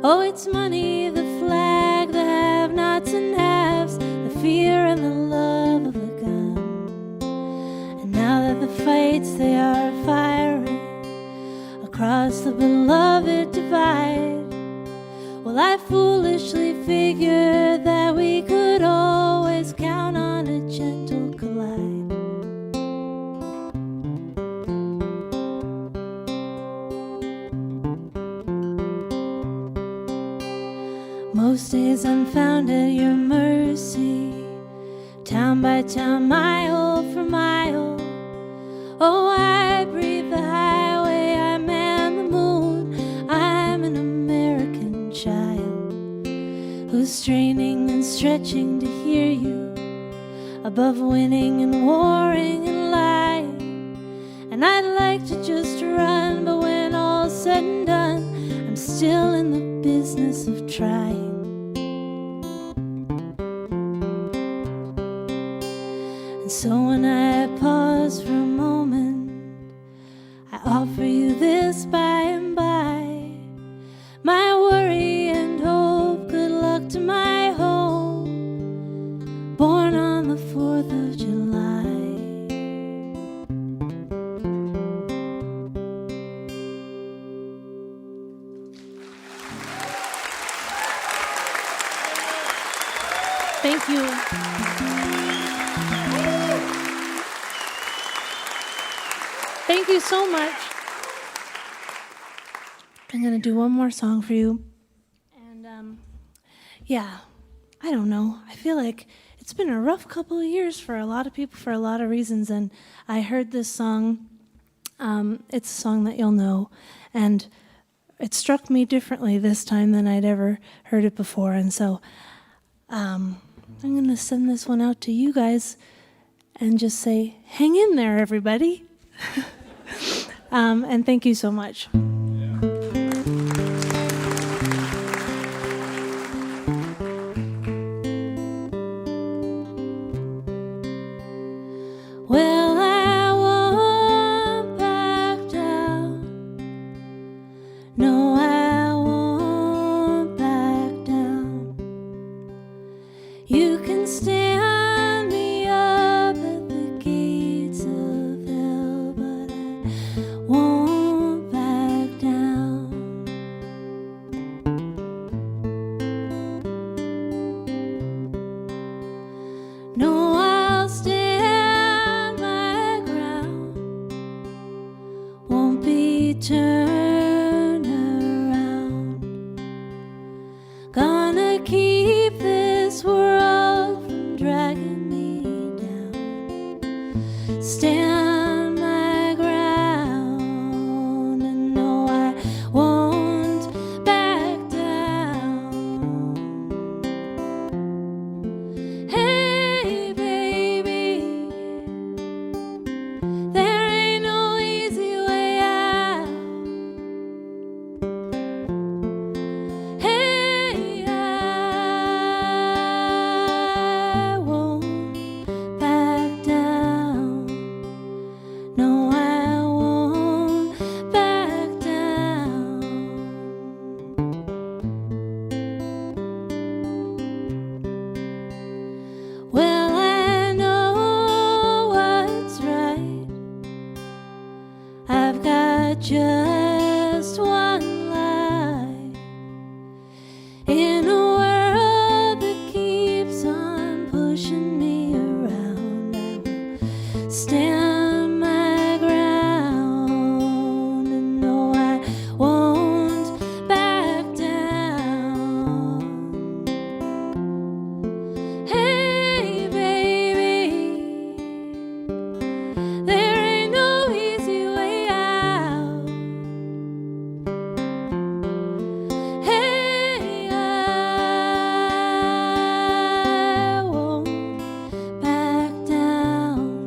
Oh, it's money, the flag, the have-nots and haves, the fear and the love of a gun. And now that the fights they are firing across the beloved divide, well, I foolishly figured that we could always count on a gentle collide. Most days I'm found at your mercy, town by town, mile for mile. Oh, I breathe the highway, I man the moon. I'm an American child who's straining and stretching to hear you. above winning and warring and lying. And I'd like to just run, but when all's said and done, I'm still in the business of trying. And so when I pause for a moment, I offer you this by and by, my worry and hope. Good luck to my home, born on the 4th of July. Thank you. Thank you so much. I'm going to do one more song for you. And, yeah, I don't know. I feel like it's been a rough couple of years for a lot of people for a lot of reasons. And I heard this song. It's a song that you'll know. And it struck me differently this time than I'd ever heard it before. And so I'm going to send this one out to you guys and just say, hang in there, everybody. And thank you so much. Well, I won't back down. No, I won't back down. You can stand me up at the gates of hell, but I won't back down. No, I'll stand my ground, won't be turned around. Gonna keep this world from dragging me down. Stand my ground, and no, I won't back down. Hey, baby, there ain't no easy way out. Hey, I won't back down. No, I won't back down. Well, I know what's right. I've got just one life in a world that keeps on pushing me around. I will stand my ground, and no, I won't back down. Hey, baby, there ain't no easy way out. Hey, I won't back down.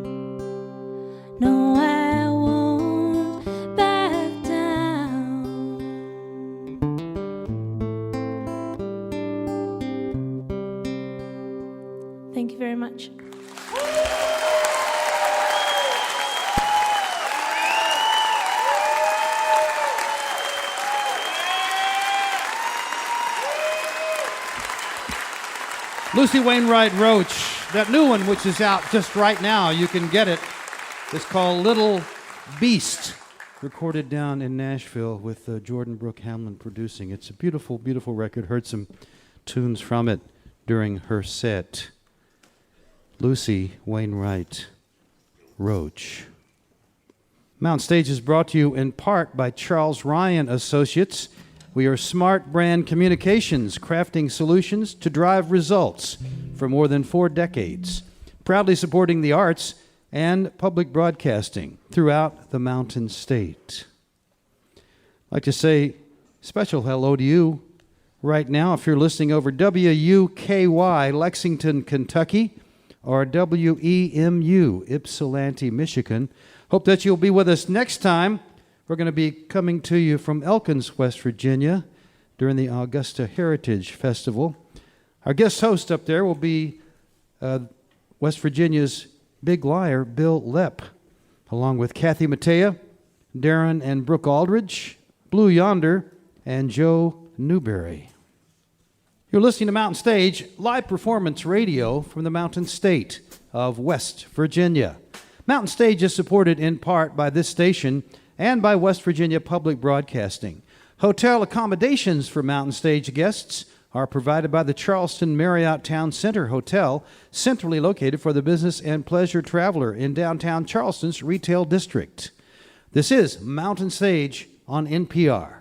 No, I won't back down. Thank you very much. Lucy Wainwright Roche, that new one which is out just right now, you can get it. It's called Little Beast, recorded down in Nashville with Jordan Brooke Hamlin producing. It's a beautiful, beautiful record. Heard some tunes from it during her set. Lucy Wainwright Roche. Mount Stage is brought to you in part by Charles Ryan Associates. We are smart brand communications, crafting solutions to drive results for more than 4 decades, proudly supporting the arts and public broadcasting throughout the Mountain State. I'd like to say special hello to you right now if you're listening over WUKY, Lexington, Kentucky, or WEMU, Ypsilanti, Michigan. Hope that you'll be with us next time. We're going to be coming to you from Elkins, West Virginia, during the Augusta Heritage Festival. Our guest host up there will be West Virginia's Big Liar, Bill Lepp, along with Kathy Mattea, Darren and Brooke Aldridge, Blue Yonder, and Joe Newberry. You're listening to Mountain Stage, live performance radio from the Mountain State of West Virginia. Mountain Stage is supported in part by this station and by West Virginia Public Broadcasting. Hotel accommodations for Mountain Stage guests are provided by the Charleston Marriott Town Center Hotel, centrally located for the business and pleasure traveler in downtown Charleston's retail district. This is Mountain Stage on NPR.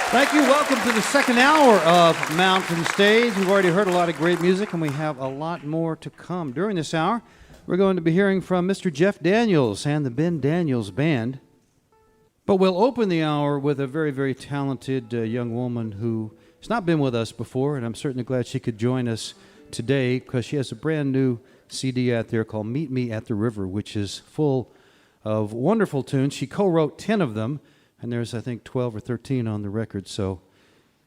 Thank you. Welcome to the second hour of Mountain Stage. We've already heard a lot of great music, and we have a lot more to come. During this hour, we're going to be hearing from Mr. Jeff Daniels and the Ben Daniels Band. But we'll open the hour with a very, very talented young woman who has not been with us before, and I'm certainly glad she could join us today because she has a brand new CD out there called Meet Me at the River, which is full of wonderful tunes. She co-wrote 10 of them. And there's, I think, 12 or 13 on the record. So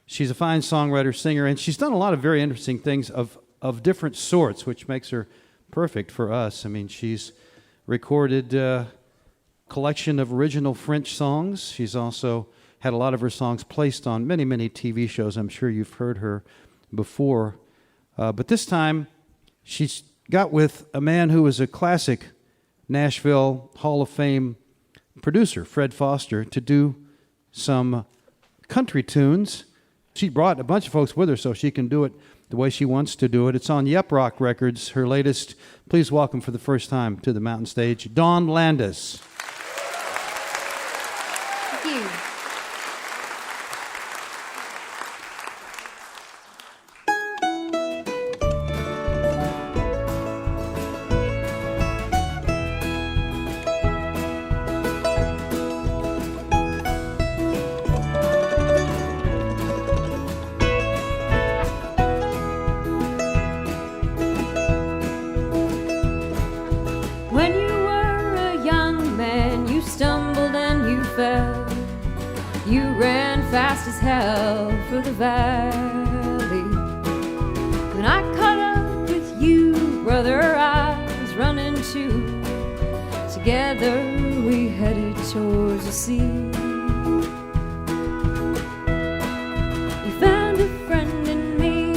she's a fine songwriter, singer, and she's done a lot of very interesting things of different sorts, which makes her perfect for us. I mean, she's recorded a collection of original French songs. She's also had a lot of her songs placed on many, many TV shows. I'm sure you've heard her before. But this time, she's got with a man who is a classic Nashville Hall of Fame producer, Fred Foster, to do some country tunes. She brought a bunch of folks with her so she can do it the way she wants to do it. It's on Yep Rock Records, her latest. Please welcome for the first time to the Mountain Stage, Dawn Landis. Thank you. Fast as hell for the valley. When I caught up with you, brother, I was running too. Together we headed towards the sea. You found a friend in me.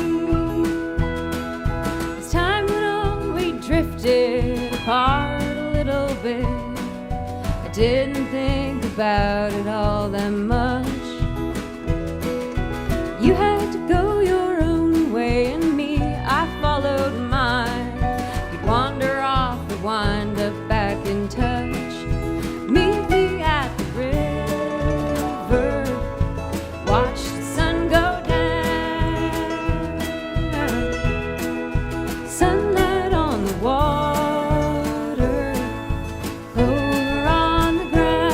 As time went on, we drifted apart a little bit. I didn't think about it all that much. You had to go your own way, and me, I followed mine. You'd wander off or wind up back in touch. Meet me at the river, watch the sun go down. Sunlight on the water, over on the ground.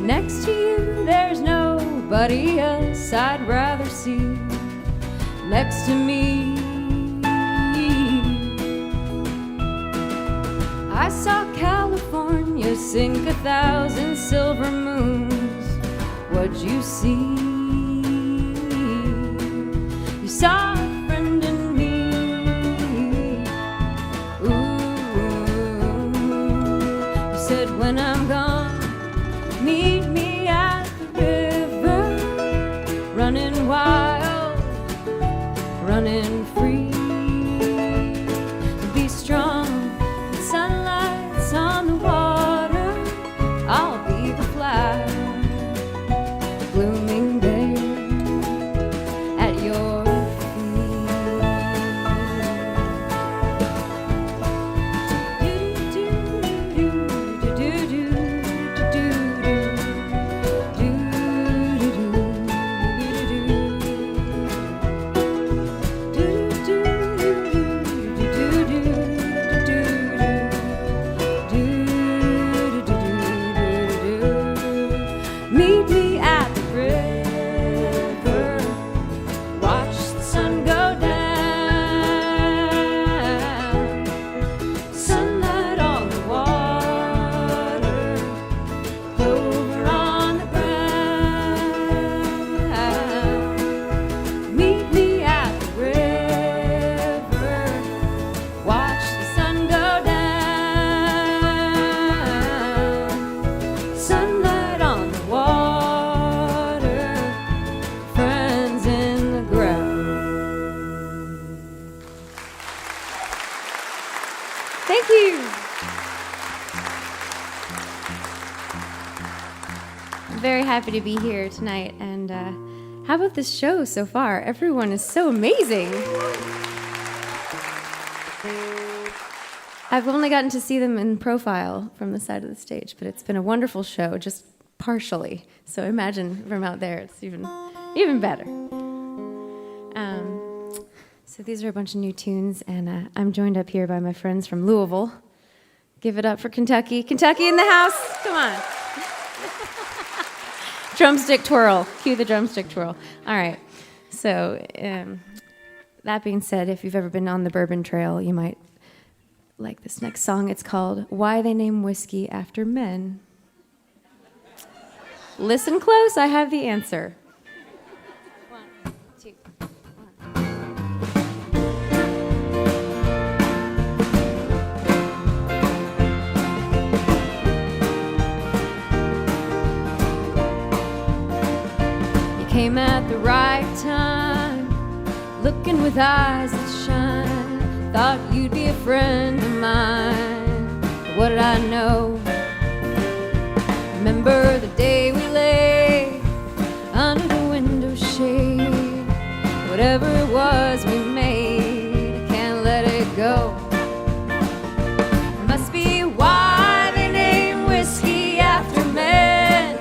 Next to you, there's nobody else I'd rather see. Next to me, I saw California sink 1,000 silver moons. What'd you see? You saw a friend in me. Ooh, you said when I'm gone, meet me at the river, running wild, running free. Be strong, the sunlight's on the water. I'll be the flag blooming there at your Meet me at the river, watch the sun go down. Sunlight on the water, clover on the ground. Meet me at the river, watch the sun go down. Sunlight on the water, friends in the ground. Thank you. I'm very happy to be here tonight, and how about this show so far? Everyone is so amazing. I've only gotten to see them in profile from the side of the stage, but it's been a wonderful show, just partially. So imagine from out there, it's even better. So these are a bunch of new tunes, and I'm joined up here by my friends from Louisville. Give it up for Kentucky. Kentucky in the house. Come on. Drumstick twirl. Cue the drumstick twirl. All right. So that being said, if you've ever been on the Bourbon Trail, you might like this next song. It's called Why They Name Whiskey After Men. Listen close, I have the answer. 1, 2, 1. You came at the right time, looking with eyes that shine. Thought you'd be a friend of mine. But what did I know? Remember the day we lay under the window shade. Whatever it was we made, I can't let it go. Must be why they name whiskey after men.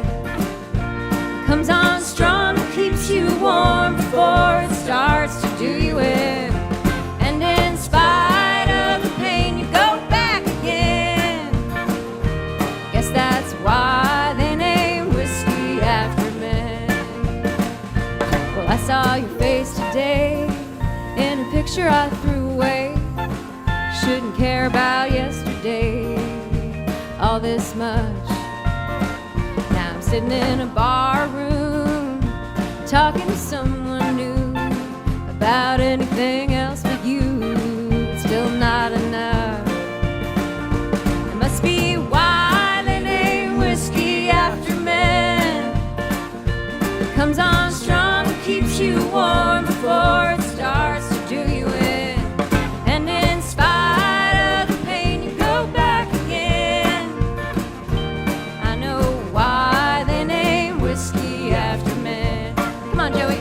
Comes on strong and keeps you warm before it starts to do you in. And in spite of the pain, you go back again. Guess that's why they name whiskey after men. Well, I saw your face today in a picture I threw away. Shouldn't care about yesterday all this much. Now I'm sitting in a bar room talking to someone new about anything else but you. It's still not enough. It must be why they name whiskey after men. Comes on strong and keeps you warm before it starts to do you in. And in spite of the pain, you go back again. I know why they name whiskey after men. Come on, Joey.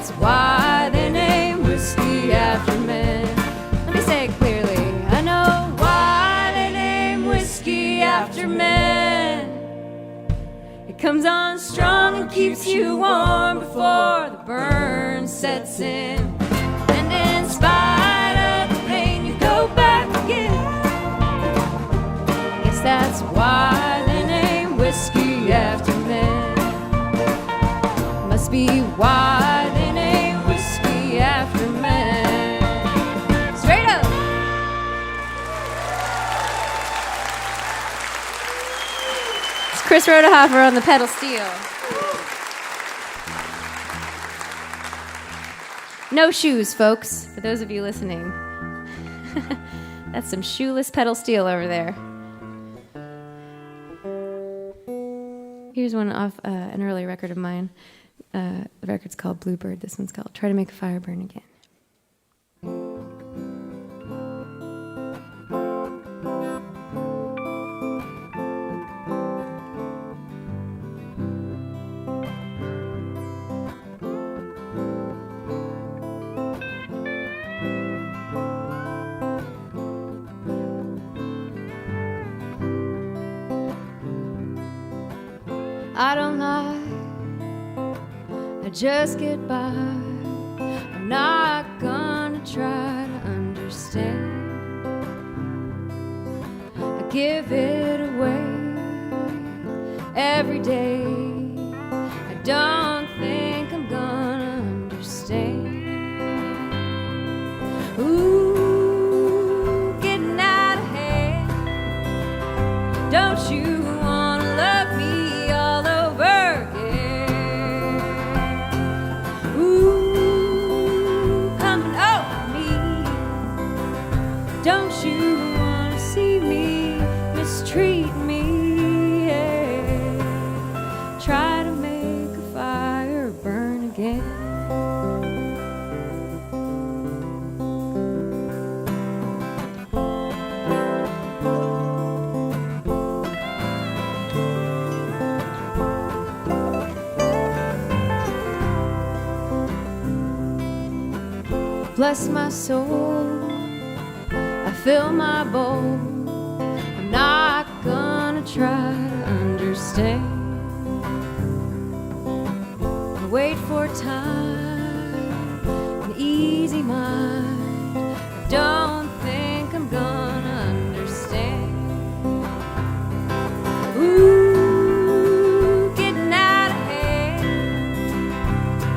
that's why they name whiskey after men. Let me say it clearly. I know why they name whiskey after men. It comes on strong and keeps you warm before the burn sets in. And in spite of the pain, you go back again. Yes, that's why they name whiskey after men. Must be why they name whiskey after men. Straight up. It's Chris Rodehofer on the pedal steel. No shoes, folks, for those of you listening. That's some shoeless pedal steel over there. Here's one off an early record of mine. The record's called Bluebird. This one's called Try to Make a Fire Burn Again. I don't lie, I just get by. I'm not gonna try to understand. I give it away every day. I don't think I'm gonna understand. Ooh, getting out of hand. Don't you wanna love me? Don't you wanna see me mistreat me? Yeah. Try to make a fire burn again. Bless my soul, I fill my bowl. I'm not gonna try to understand. I wait for time, an easy mind. I don't think I'm gonna understand. Ooh, getting out of hand.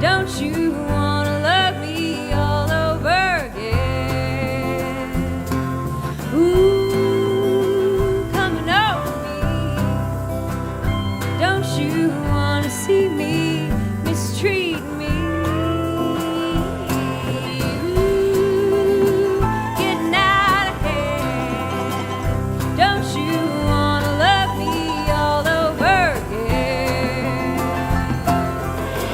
Don't you wanna love me all over again? Ooh, coming over me. Don't you wanna see me mistreat me? Ooh, getting out of hand. Don't you wanna love me all over again?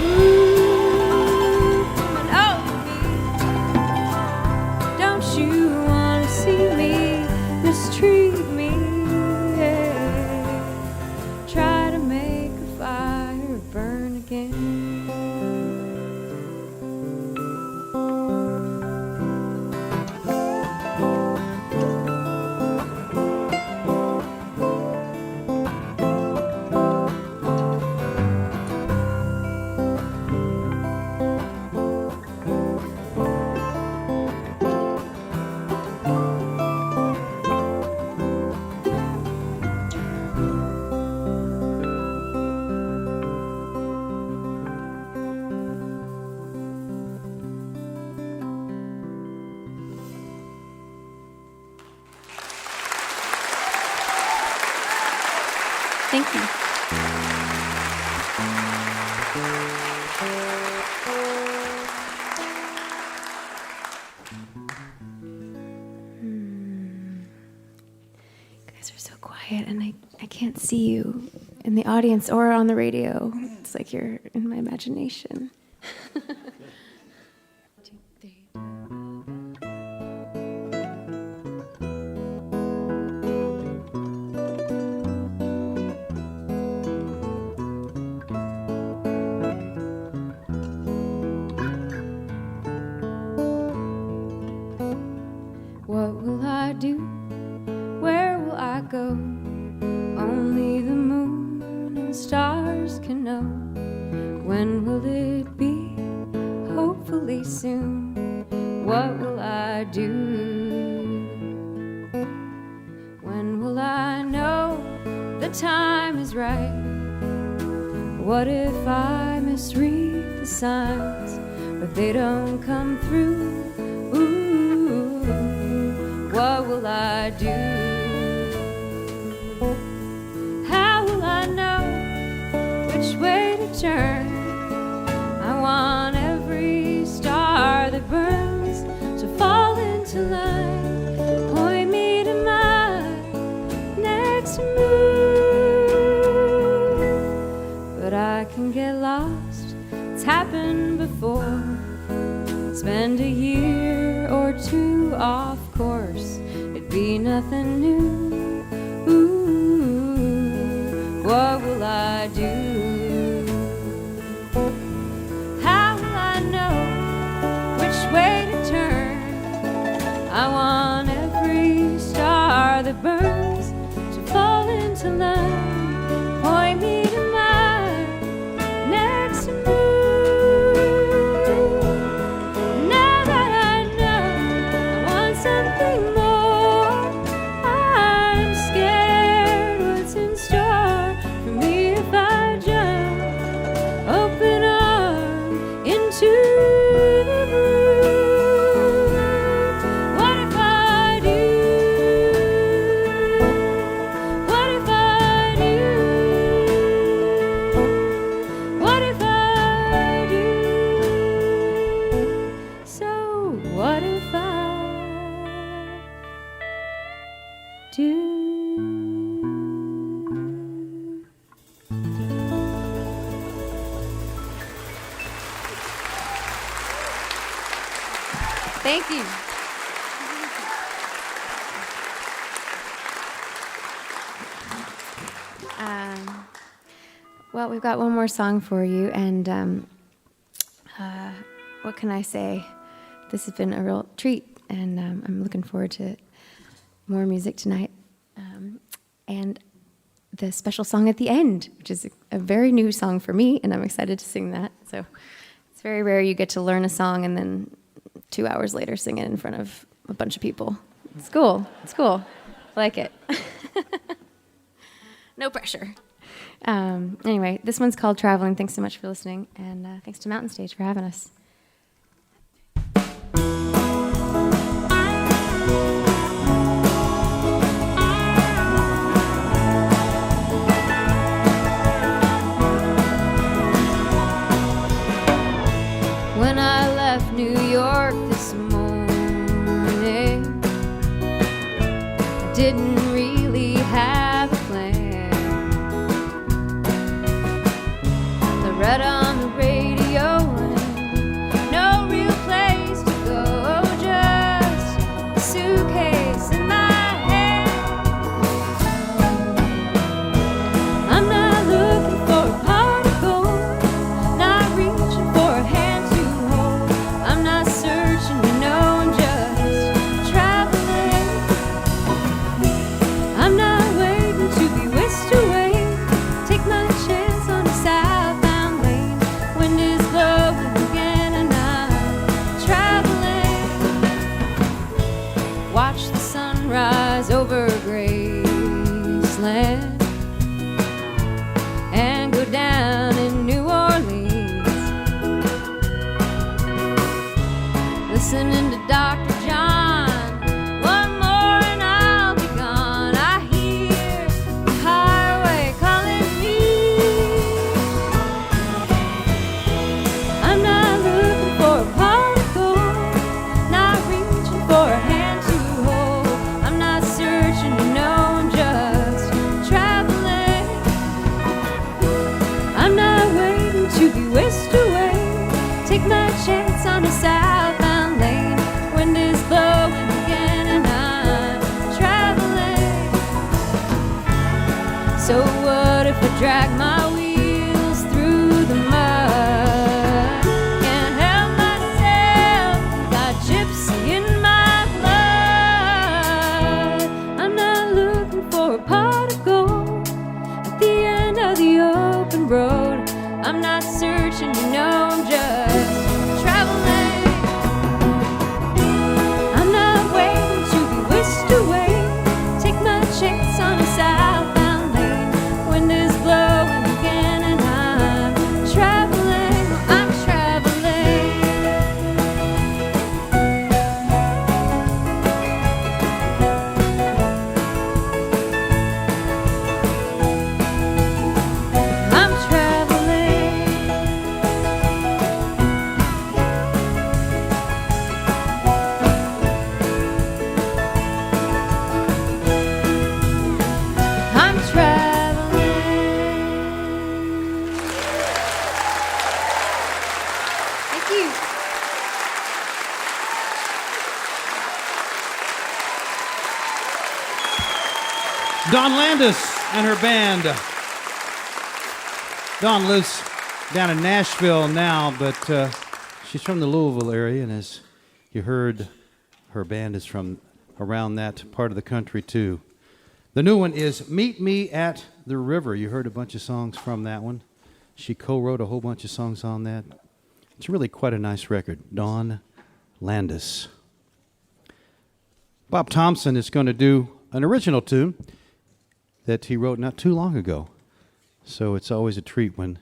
Ooh, coming over me. Don't you wanna see me mistreat me? Yeah. Try to make a fire burn again. Thank you. You guys are so quiet, and I can't see you in the audience or on the radio. It's like you're in my imagination. 1, 2, 3. go. Only the moon and stars can know. When will it be? Hopefully soon. What will I do? When will I know the time is right? What if I misread the signs, but they don't come through? Ooh, what will I do? How will I know which way to turn? I want every star that burns to fall into line. Point me to my next move. But I can get lost, it's happened before. Spend a year or two off course, it'd be nothing new. Ooh, what will I do? How will I know which way to turn? I want every star that burns to fall into line. Point me to my next move. Now that I know I want something more, I'm scared what's in store for me if I jump open arm into the room. What if I do? What if I do? What if I do? So what if I do? Thank you. Well, we've got one more song for you, and what can I say? This has been a real treat, and I'm looking forward to more music tonight. And the special song at the end, which is a very new song for me, and I'm excited to sing that. So it's very rare you get to learn a song and then 2 hours later sing it in front of a bunch of people. It's cool. It's cool. I like it. No pressure. Anyway, this one's called Traveling. Thanks so much for listening, and thanks to Mountain Stage for having us. When I left New York this morning, I didn't really have a plan. I read on the radio and no real place to go, just a suitcase in my hand. I'm not looking for a pot of gold, not reaching for a hand to hold. I'm not searching to know, I'm just traveling. I'm not waiting to be whisked away. Take my chance on a southbound lane. Wind is blowing again and I'm traveling. Watch the sunrise over Graceland and go down in New Orleans. Listening to Dr. John. One more and I'll be gone. I hear the highway calling me. I'm not looking for a pot of gold, not reaching for a hand to hold. I'm not searching to know, I'm just traveling. I'm not waiting to be whisked away. Take my chance on a southbound lane. Wind is blowing again and I'm traveling. So what if I drag my wheels through the mud? Can't help myself, got gypsy in my blood. I'm not looking for a pot of gold at the end of the open road. I'm not searching, you know, I'm just traveling. I'm not waiting to be whisked away. Take my chance on a southbound lane. Wind is blowing again and I'm traveling. I'm traveling. I'm traveling. I'm traveling. Thank you. Dawn Landis and her band. Dawn lives down in Nashville now, but she's from the Louisville area, and as you heard, her band is from around that part of the country too. The new one is Meet Me at the River. You heard a bunch of songs from that one. She co-wrote a whole bunch of songs on that. It's really quite a nice record. Dawn Landis. Bob Thompson is going to do an original tune that he wrote not too long ago. So it's always a treat when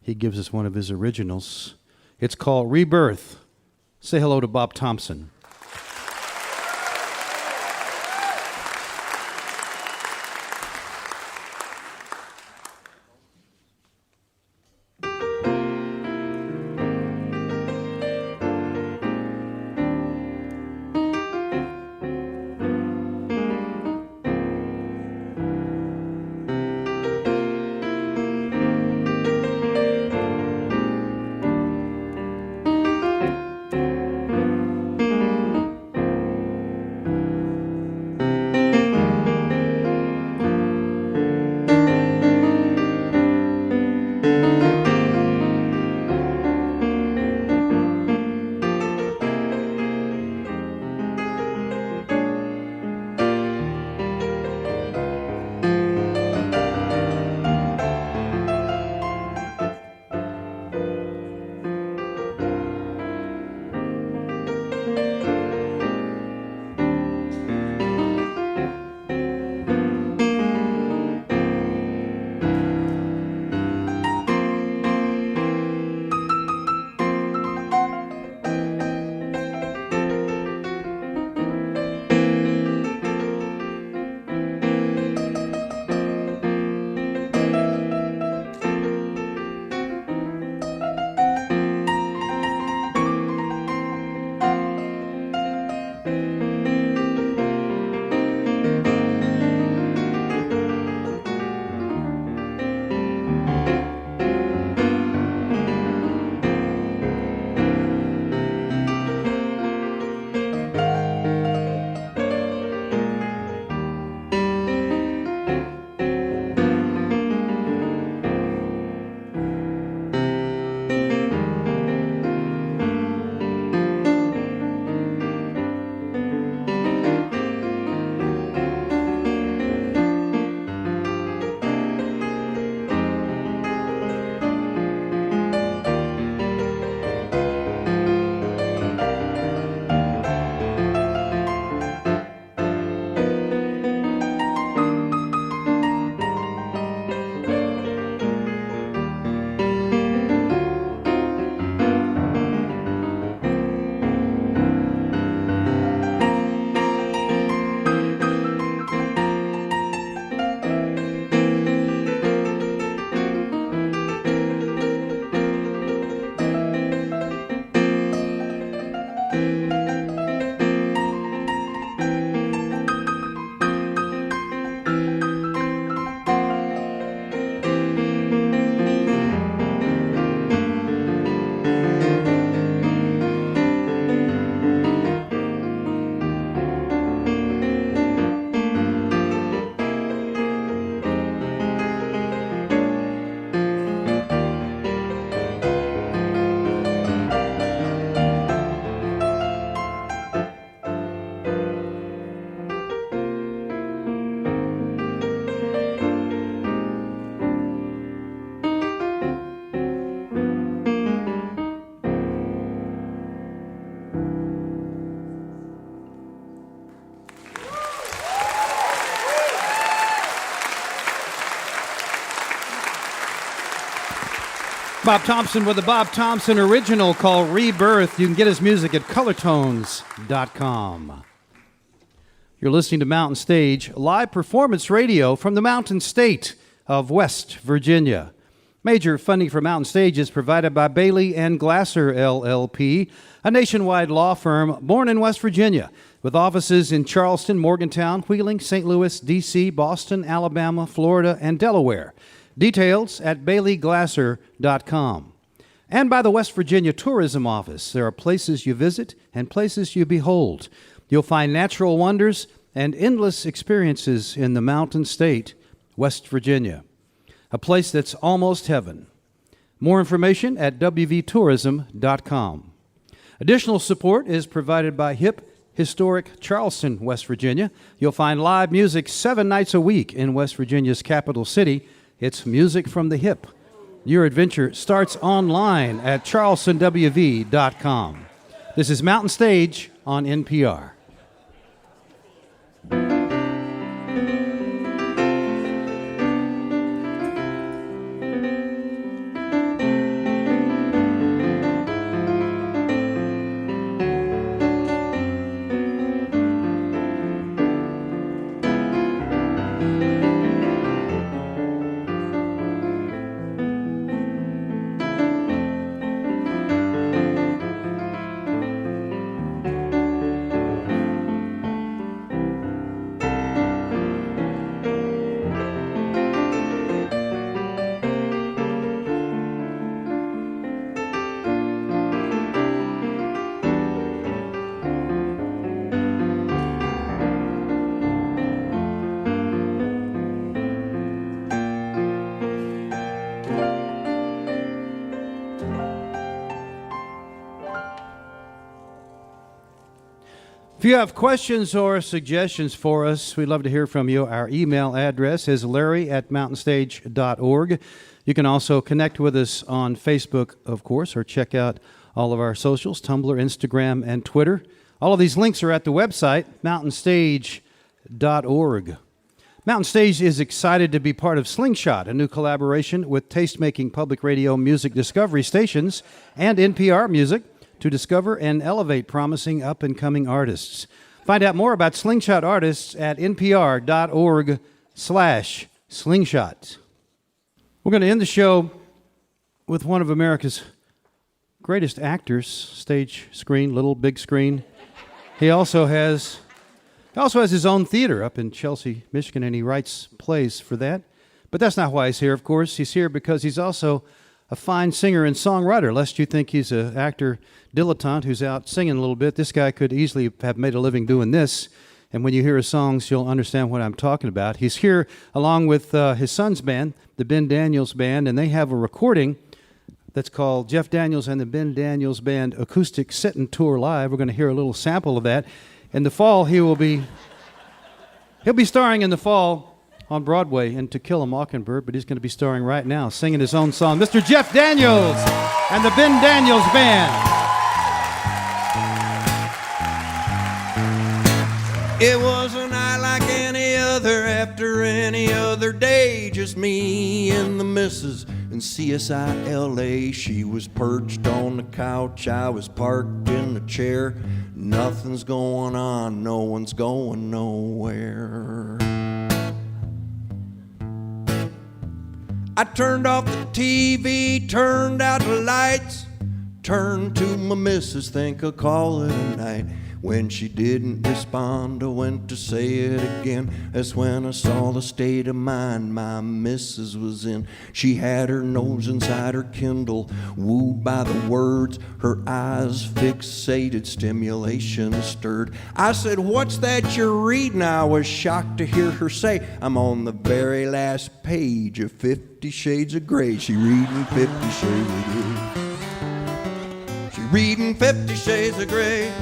he gives us one of his originals. It's called Rebirth. Say hello to Bob Thompson. Bob Thompson with the Bob Thompson original called Rebirth. You can get his music at colortones.com. You're listening to Mountain Stage, live performance radio from the Mountain State of West Virginia. Major funding for Mountain Stage is provided by Bailey and Glasser, LLP, a nationwide law firm born in West Virginia, with offices in Charleston, Morgantown, Wheeling, St. Louis, D.C., Boston, Alabama, Florida, and Delaware. Details at baileyglasser.com. And by the West Virginia Tourism Office. There are places you visit and places you behold. You'll find natural wonders and endless experiences in the Mountain State, West Virginia. A place that's almost heaven. More information at wvtourism.com. Additional support is provided by HIP Historic Charleston, West Virginia. You'll find live music 7 nights a week in West Virginia's capital city. It's music from the hip. Your adventure starts online at charlestonwv.com. This is Mountain Stage on NPR. If you have questions or suggestions for us, we'd love to hear from you. Our email address is larry@mountainstage.org. You can also connect with us on Facebook, of course, or check out all of our socials, Tumblr, Instagram, and Twitter. All of these links are at the website, mountainstage.org. Mountain Stage is excited to be part of Slingshot, a new collaboration with taste-making public radio music discovery stations and NPR Music, to discover and elevate promising up-and-coming artists. Find out more about Slingshot artists at npr.org/slingshot. We're going to end the show with one of America's greatest actors, stage, screen, little, big screen. He also has his own theater up in Chelsea, Michigan, and he writes plays for that. But that's not why he's here, of course. He's here because he's also a fine singer and songwriter. Lest you think he's an actor dilettante who's out singing a little bit, this guy could easily have made a living doing this. And when you hear his songs, you'll understand what I'm talking about. He's here along with his son's band, the Ben Daniels Band, and they have a recording that's called Jeff Daniels and the Ben Daniels Band Acoustic Sit-in Tour Live. We're going to hear a little sample of that. In the fall, he'll be starring in the fall on Broadway in To Kill a Mockingbird, but he's going to be starring right now, singing his own song. Mr. Jeff Daniels and the Ben Daniels Band. It was a night like any other after any other day, just me and the missus in CSI LA. She was perched on the couch, I was parked in the chair. Nothing's going on, no one's going nowhere. I turned off the TV, turned out the lights, turned to my missus, think I'll call it a night. When she didn't respond, I went to say it again. That's when I saw the state of mind my missus was in. She had her nose inside her Kindle, wooed by the words, her eyes fixated, stimulation stirred. I said, "What's that you're reading?" I was shocked to hear her say, "I'm on the very last page of 50 Shades of Grey." She reading 50 Shades of Grey. She reading 50 Shades of Grey.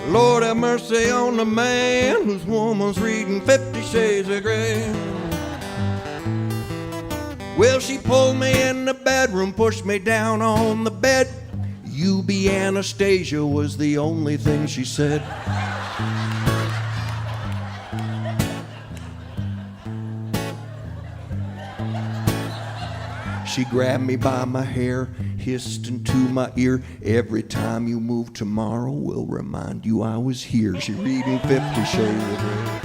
Lord have mercy on the man whose woman's reading 50 Shades of Grey. Well, she pulled me in the bedroom, pushed me down on the bed. "You be Anastasia" was the only thing she said. She grabbed me by my hair, hissed into my ear, every time you move tomorrow will remind you I was here. She reading 50 Shades of Grey.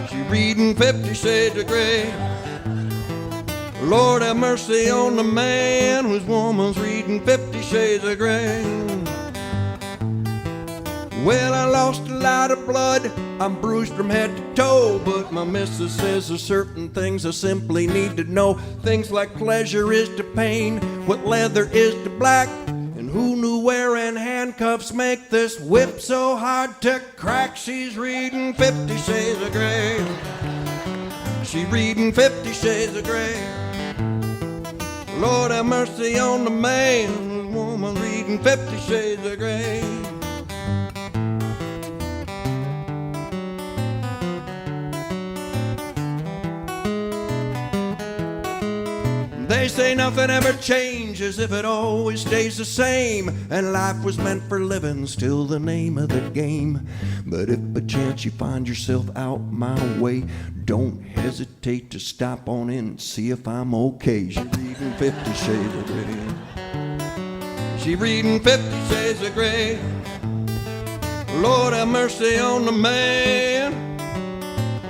She reading 50 Shades of Grey. Lord have mercy on the man whose woman's reading 50 Shades of Grey. Well, I lost a lot of blood, I'm bruised from head to toe, but my missus says there's certain things I simply need to know. Things like pleasure is to pain, what leather is to black, and who knew wearing handcuffs make this whip so hard to crack. She's reading 50 Shades of Grey. She's reading 50 Shades of Grey. Lord have mercy on the man whose woman's reading 50 Shades of Grey. They say nothing ever changes if it always stays the same, and life was meant for living, still the name of the game. But if by chance you find yourself out my way, don't hesitate to stop on in and see if I'm okay. She's reading 50 Shades of Grey. She's reading 50 Shades of Grey. Lord have mercy on the man.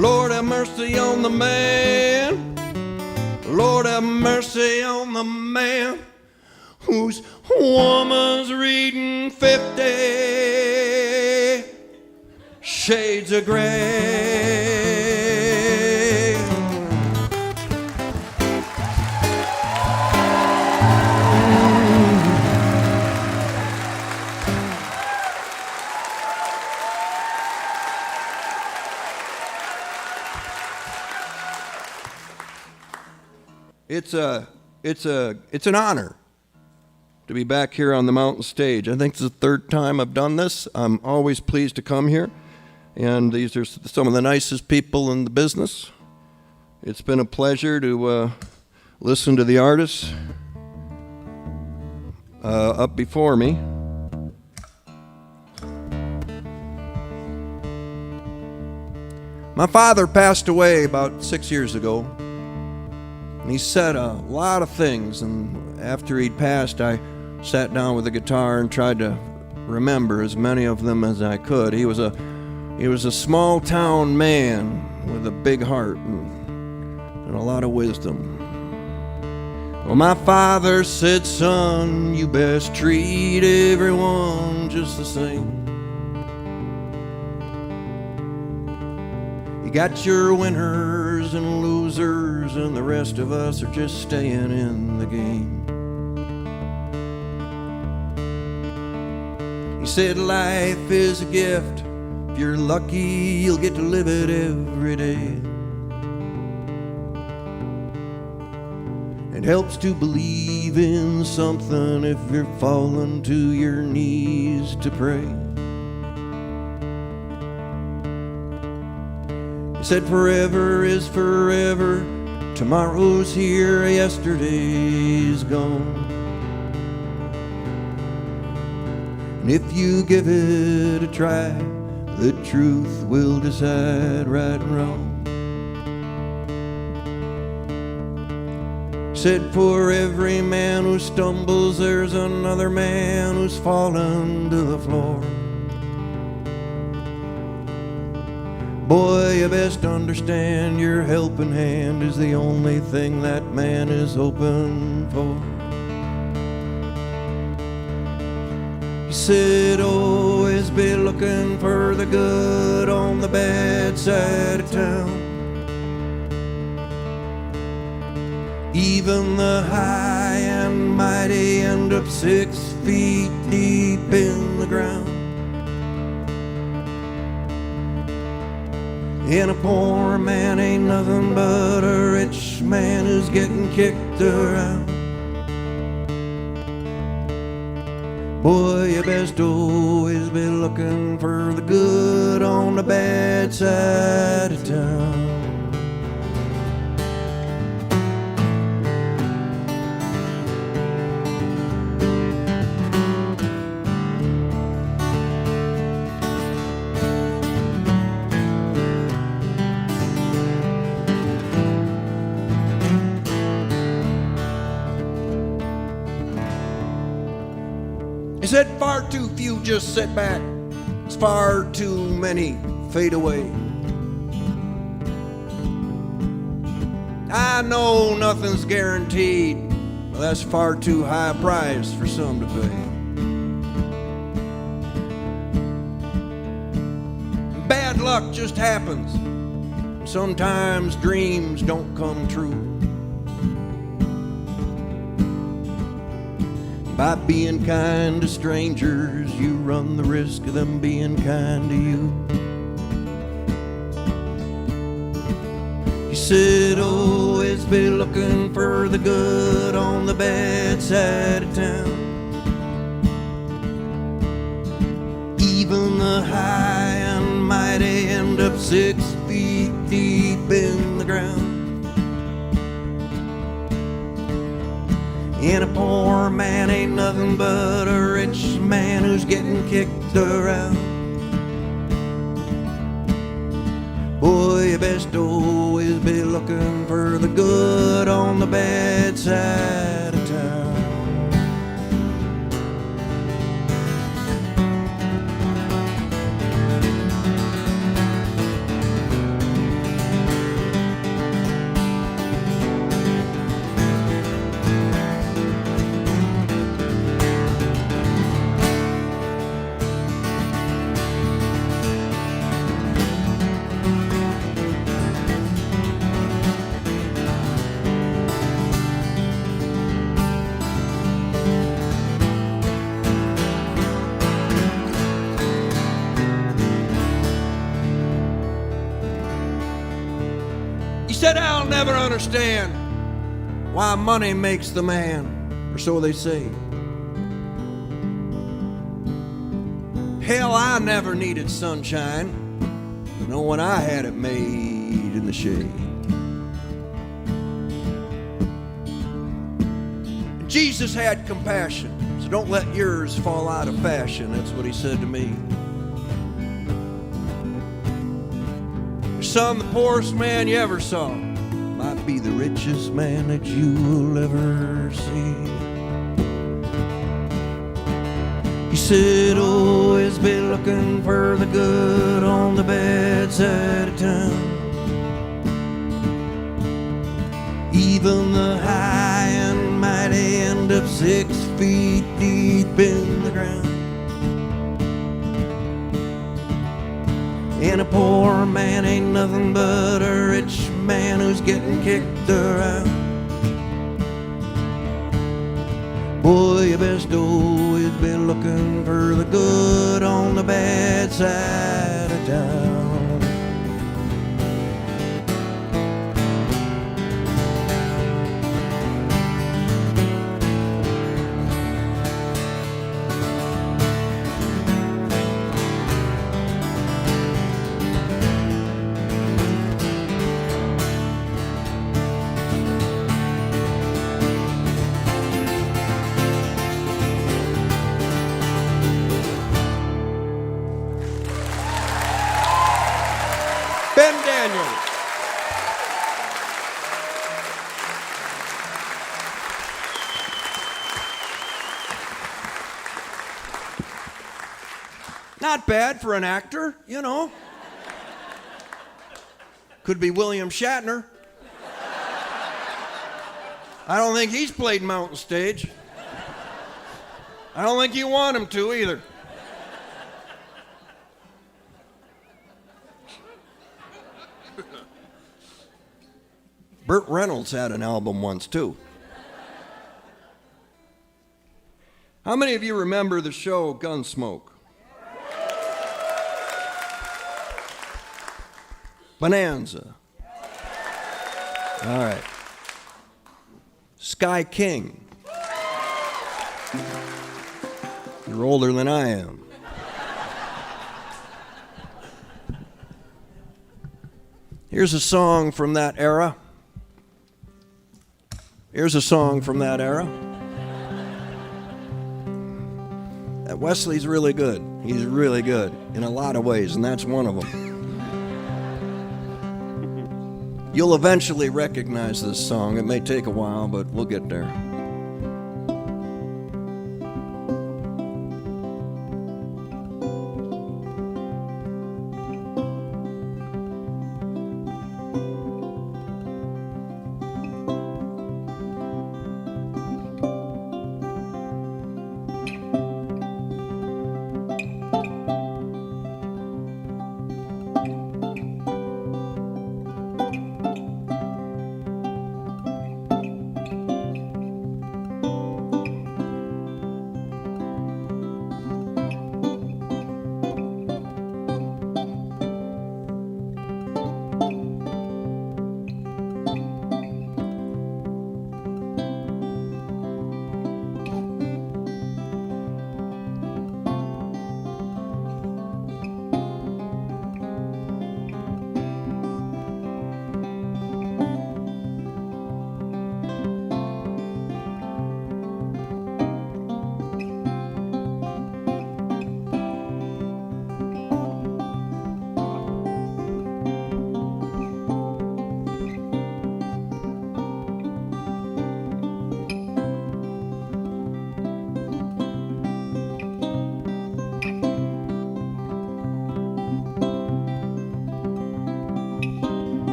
Lord have mercy on the man. Lord have mercy on the man whose woman's reading 50 Shades of Grey. It's an honor to be back here on the mountain stage. I think this is the third time I've done this. I'm always pleased to come here, and these are some of the nicest people in the business. It's been a pleasure to listen to the artists up before me. My father passed away about 6 years ago. And he said a lot of things, and after he'd passed, I sat down with the guitar and tried to remember as many of them as I could. He was a small town man with a big heart and a lot of wisdom. Well, my father said, son, you best treat everyone just the same. You got your winners and losers, and the rest of us are just staying in the game. He said life is a gift. If you're lucky, you'll get to live it every day. It helps to believe in something if you're falling to your knees to pray. Said forever is forever. Tomorrow's here, yesterday's gone. And if you give it a try, the truth will decide right and wrong. Said for every man who stumbles, there's another man who's fallen to the floor. Boy, you best understand your helping hand is the only thing that man is hoping for. He said always be looking for the good on the bad side of town. Even the high and mighty end up 6 feet deep in the ground. And a poor man ain't nothing but a rich man who's getting kicked around. Boy, you best always be looking for the good on the bad side of town. said far too few just sit back. It's far too many fade away. I know nothing's guaranteed, but that's far too high a price for some to pay. Bad luck just happens. Sometimes dreams don't come true. By being kind to strangers, you run the risk of them being kind to you. You should always be looking for the good on the bad side of town. Even the high and mighty end up 6 feet deep in the ground. And a poor man ain't nothing but a rich man who's getting kicked around. Boy, you best always be looking for the good on the bad side of town. Said I'll never understand why money makes the man, or so they say. Hell, I never needed sunshine, you know, when I had it made in the shade. Jesus had compassion, so don't let yours fall out of fashion. That's what he said to me. Son, the poorest man you ever saw might be the richest man that you will ever see. He said, always be looking for the good on the bad side of town. Even the high and mighty end up 6 feet deep in the ground. And a poor man ain't nothing but a rich man who's getting kicked around. Boy, you best always be looking for the good on the bad side of town. Not bad for an actor, you know. Could be William Shatner. I don't think he's played Mountain Stage. I don't think you want him to either. Burt Reynolds had an album once, too. How many of you remember the show Gunsmoke? Bonanza. All right. Sky King. You're older than I am. Here's a song from that era. Here's a song from that era. Wesley's really good. He's really good in a lot of ways, and that's one of them. You'll eventually recognize this song. It may take a while, but we'll get there.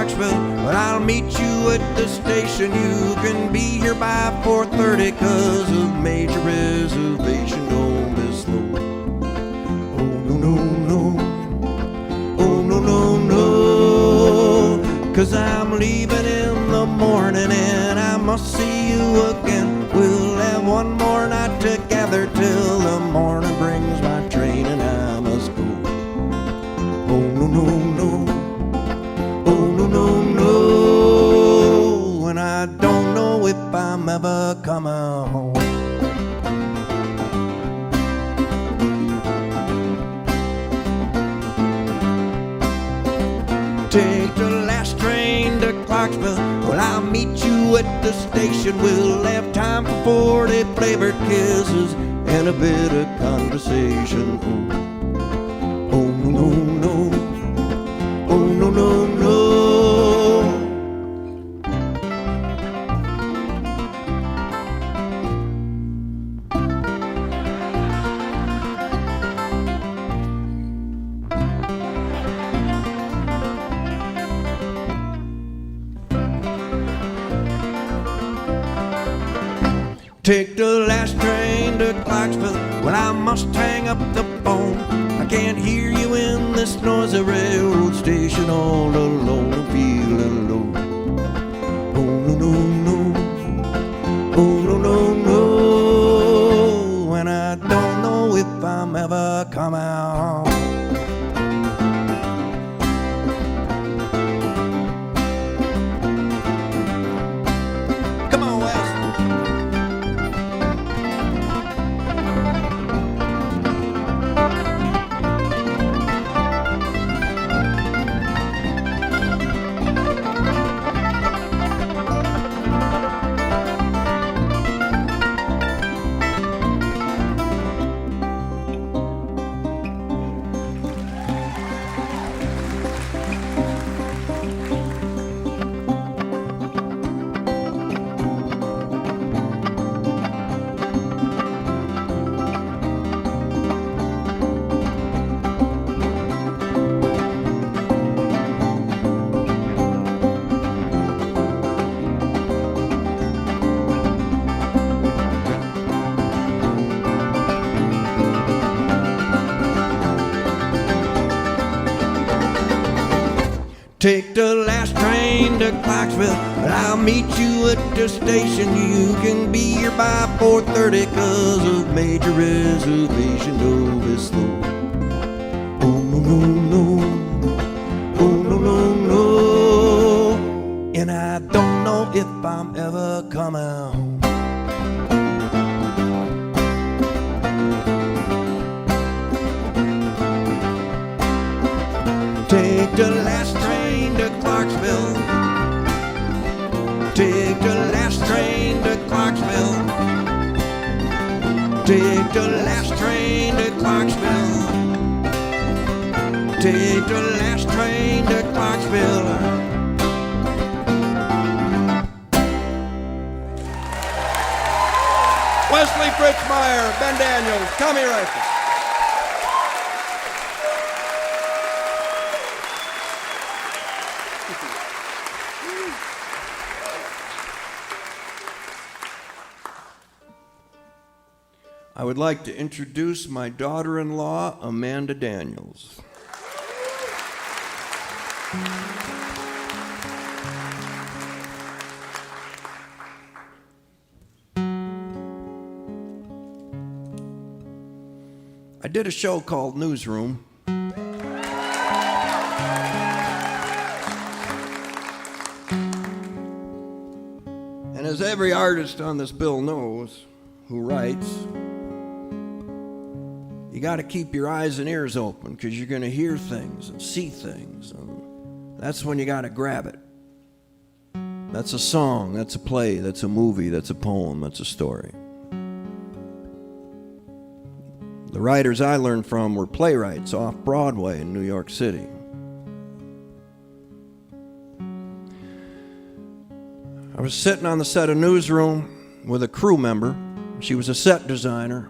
Clarksville, but I'll meet you at the station. You can be here by 4:30 'cause of major reservation. Don't be slow. Oh, no, no, no. Oh, no, no, no. 'Cause I'm leaving in the morning and I must see you again. We'll have one more night together till the morning brings my train and I must go. Oh, no, no, no. Oh, no, no, no. And I don't know if I'm ever coming home. Take the last train to Clarksville. Well, I'll meet you at the station. We'll have time for 40 flavored kisses and a bit of conversation. Oh, oh no, no, no. Oh, no, no, no. Take the last train to Clarksville. Well, I must hang up the phone. I can't hear you in this noisy railroad station all alone and feeling low. Oh, no, no, no. Oh, no, no, no. And I don't know if I'm ever coming home. Come on, Wes. Take the last train to Clarksville, and I'll meet you at the station. You can be here by 4:30 'cause of major reservation. Don't be slow. Oh, no, no, no. Oh, no, no, no. And I don't know if I'm ever coming home. Take the last train to Clarksville. Take the last train to Clarksville. Take the last train to Clarksville. Take the last train to Clarksville. Wesley Fritzmeyer, Ben Daniels, Tommy Rifle. I would like to introduce my daughter-in-law, Amanda Daniels. I did a show called Newsroom. And as every artist on this bill knows who writes, you got to keep your eyes and ears open because you're going to hear things and see things. And that's when you got to grab it. That's a song, that's a play, that's a movie, that's a poem, that's a story. The writers I learned from were playwrights off Broadway in New York City. I was sitting on the set of Newsroom with a crew member. She was a set designer.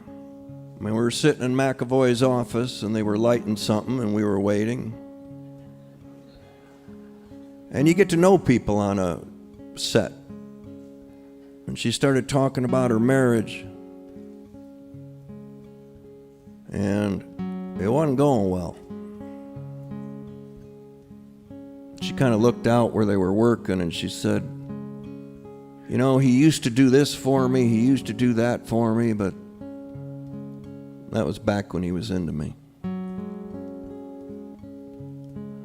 I mean, we were sitting in McAvoy's office, and they were lighting something, and we were waiting. And you get to know people on a set. And she started talking about her marriage. And it wasn't going well. She kind of looked out where they were working and she said, you know, he used to do this for me, he used to do that for me, but that was back when he was into me.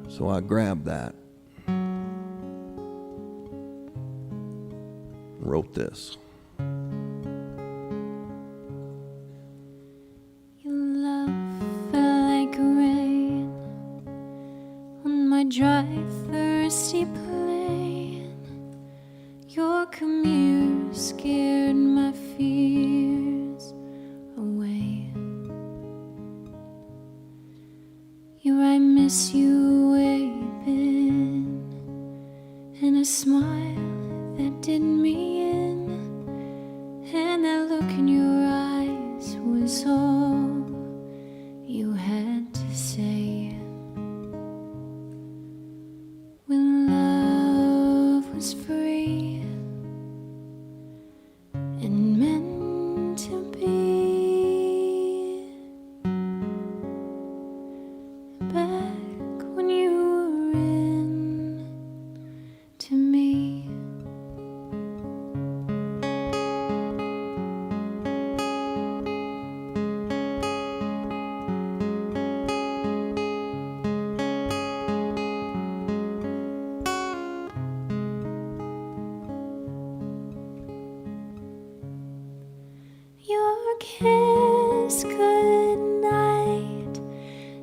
So I grabbed that. Wrote this. Your love fell like rain on my dry, thirsty plain. Your commute scared my fears away. Here I miss you weeping, and a smile that did me in, and that look in your eyes was all you had to say. When love was free and meant to be, back when you were in to me. Your kiss goodnight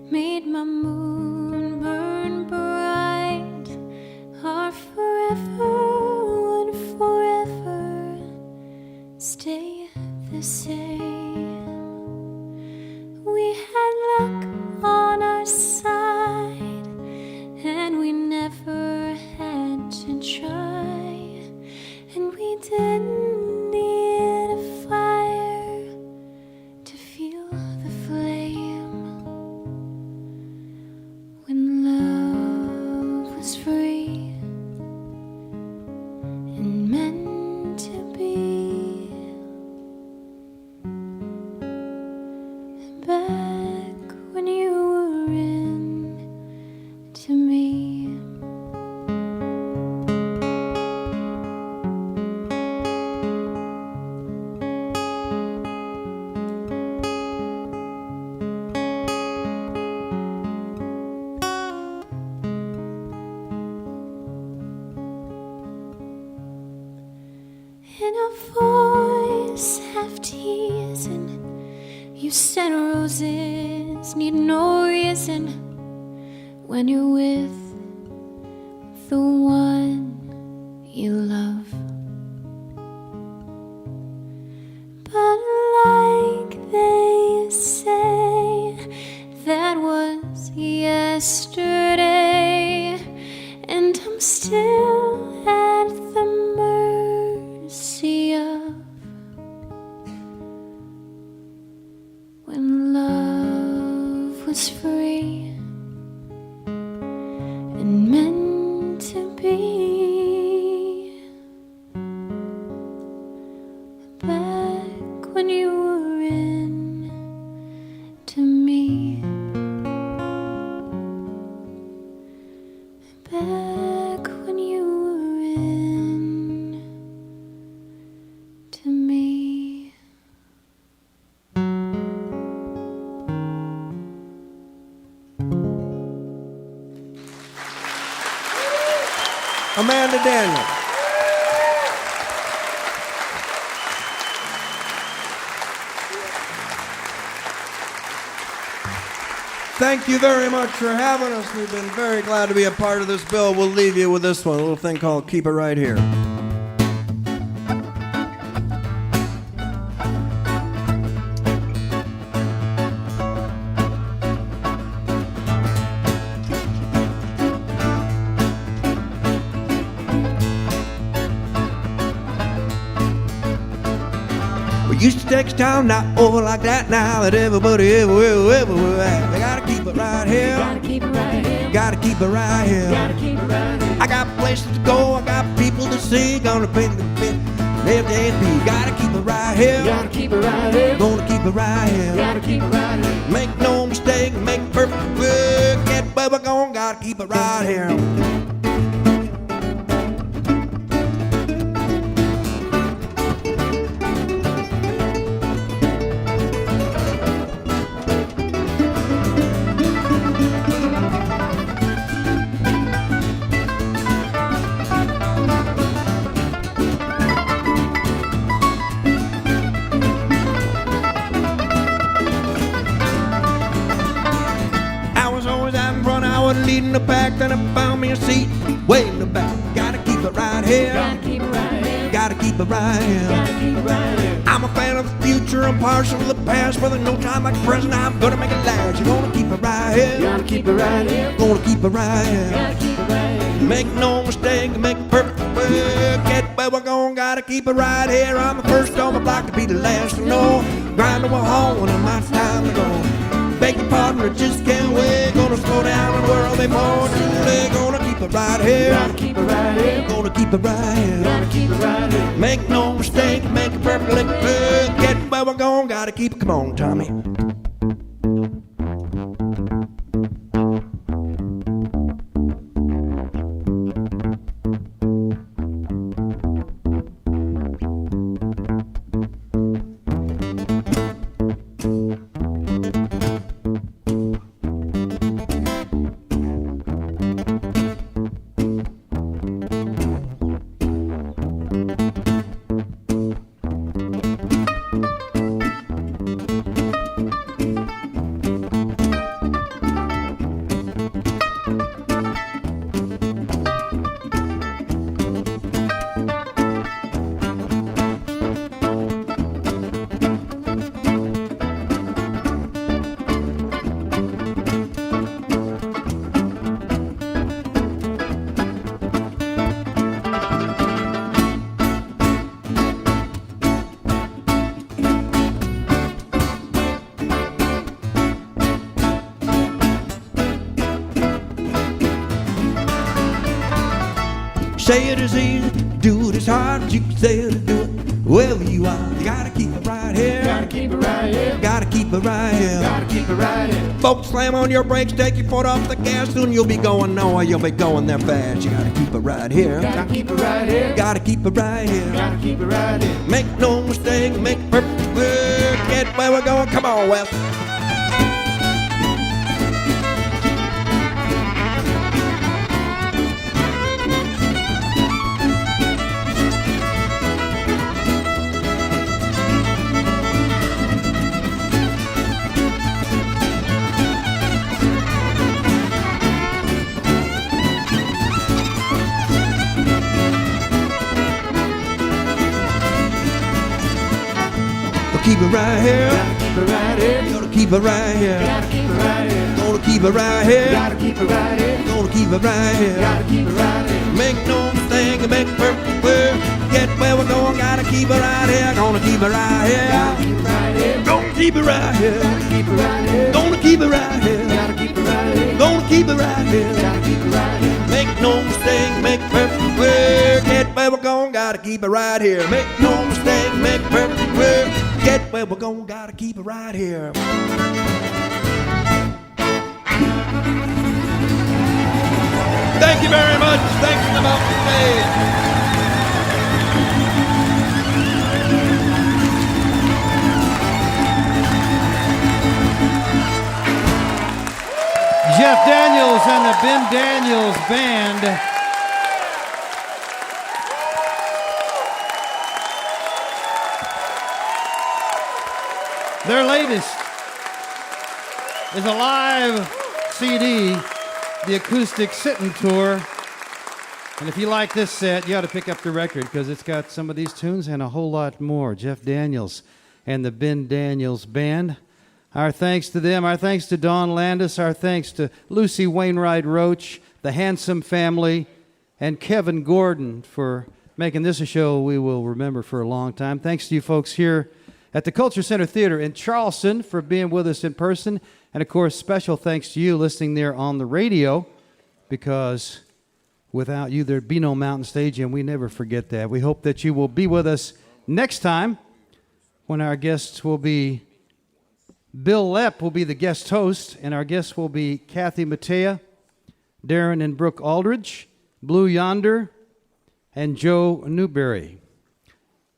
made my moon burn bright. Our forever would forever stay the same. We had luck on our side, and we never had to try, and we didn't need a fire to feel the flame. When love was free and meant to be, back when you were in to me. In a voice half teasing, you said roses need no reason when you're with the one you love. But like they say, that was yesterday, and I'm still at the mercy of when love was free and meant to be, back when you were in to me, back when you were in to me. Amanda Daniel. Thank you very much for having us. We've been very glad to be a part of this bill. We'll leave you with this one, a little thing called Keep It Right Here. We used to text town, not over like that now that everybody everywhere. We gotta keep it right here. Gotta keep it right here. Gotta keep it right here. Gotta keep it right here. I got pay the bill. Live and be, gotta keep it right here. Gotta keep it right here. Gonna keep it right here. Gotta keep it right here. Make no mistake, make perfect work. Get where we're going, gotta keep it right here. Leading the pack, then I found me a seat way in the back. Gotta keep it right here. Gotta keep it right here. Gotta keep it right here. Gotta keep it right here. I'm a fan of the future, I'm partial to the past, but there's no time like the present. I'm gonna make it last. You're gonna keep it right here. Gotta keep it right here. Gonna keep it right here. Gotta keep it right here. Make no mistake, make perfect work. Get where we're going, gotta keep it right here. I'm the first on the block to be the last to know. Grind to a halt when it's time to go. Beg your pardon, I just can't wait. Gonna slow down in the world before too late. Gonna keep it right here. Gotta keep it right here. Gonna keep it right here. Gotta keep it right here. Make no mistake, make it perfectly good. Get where we're going, gotta keep it. Come on, Tommy. Say it is easy, do it as hard as you can say it or do it. Wherever you are, you gotta keep it right here. Gotta keep it right here. Gotta keep it right here. Gotta keep it right here. Folks, slam on your brakes, take your foot off the gas. Soon you'll be going nowhere, you'll be going there fast. You gotta keep it right here. Gotta keep it right here. Gotta keep it right here. Gotta keep it right here. Make no mistake, make perfect work. Get where we're going, come on, Wes. Keep it right here. Gotta keep it right here. Gonna keep it right here. Gotta keep it right here. Gonna keep it right here. Gotta keep it right here. Gonna keep it right here. Gotta keep it right here. Make no mistake and make perfect work. Get where we're going, gotta keep it right here. Gonna keep it right here. Gotta keep it right here. Gonna keep it right here. Gotta keep it right here. Gonna keep it right here. Gotta keep it right here. Gonna keep it right here. Gotta keep it right here. Make no mistake, make perfect work. Get where we're going, gotta keep it right here. Make no mistake, make perfect work. Get where we're going, gotta keep it right here. Thank you very much. Thanks for the mountain stage. Jeff Daniels and the Ben Daniels Band. Their latest is a live CD, the Acoustic Sitting Tour. And if you like this set, you ought to pick up the record because it's got some of these tunes and a whole lot more. Jeff Daniels and the Ben Daniels Band. Our thanks to them. Our thanks to Don Landis. Our thanks to Lucy Wainwright Roche, the Handsome family, and Kevin Gordon for making this a show we will remember for a long time. Thanks to you folks here at the Culture Center Theater in Charleston for being with us in person. And, of course, special thanks to you listening there on the radio because Without you, there'd be no Mountain Stage, and we never forget that. We hope that you will be with us next time when our guests will be Bill Lepp will be the guest host, and our guests will be Kathy Mattea, Darren and Brooke Aldridge, Blue Yonder, and Joe Newberry,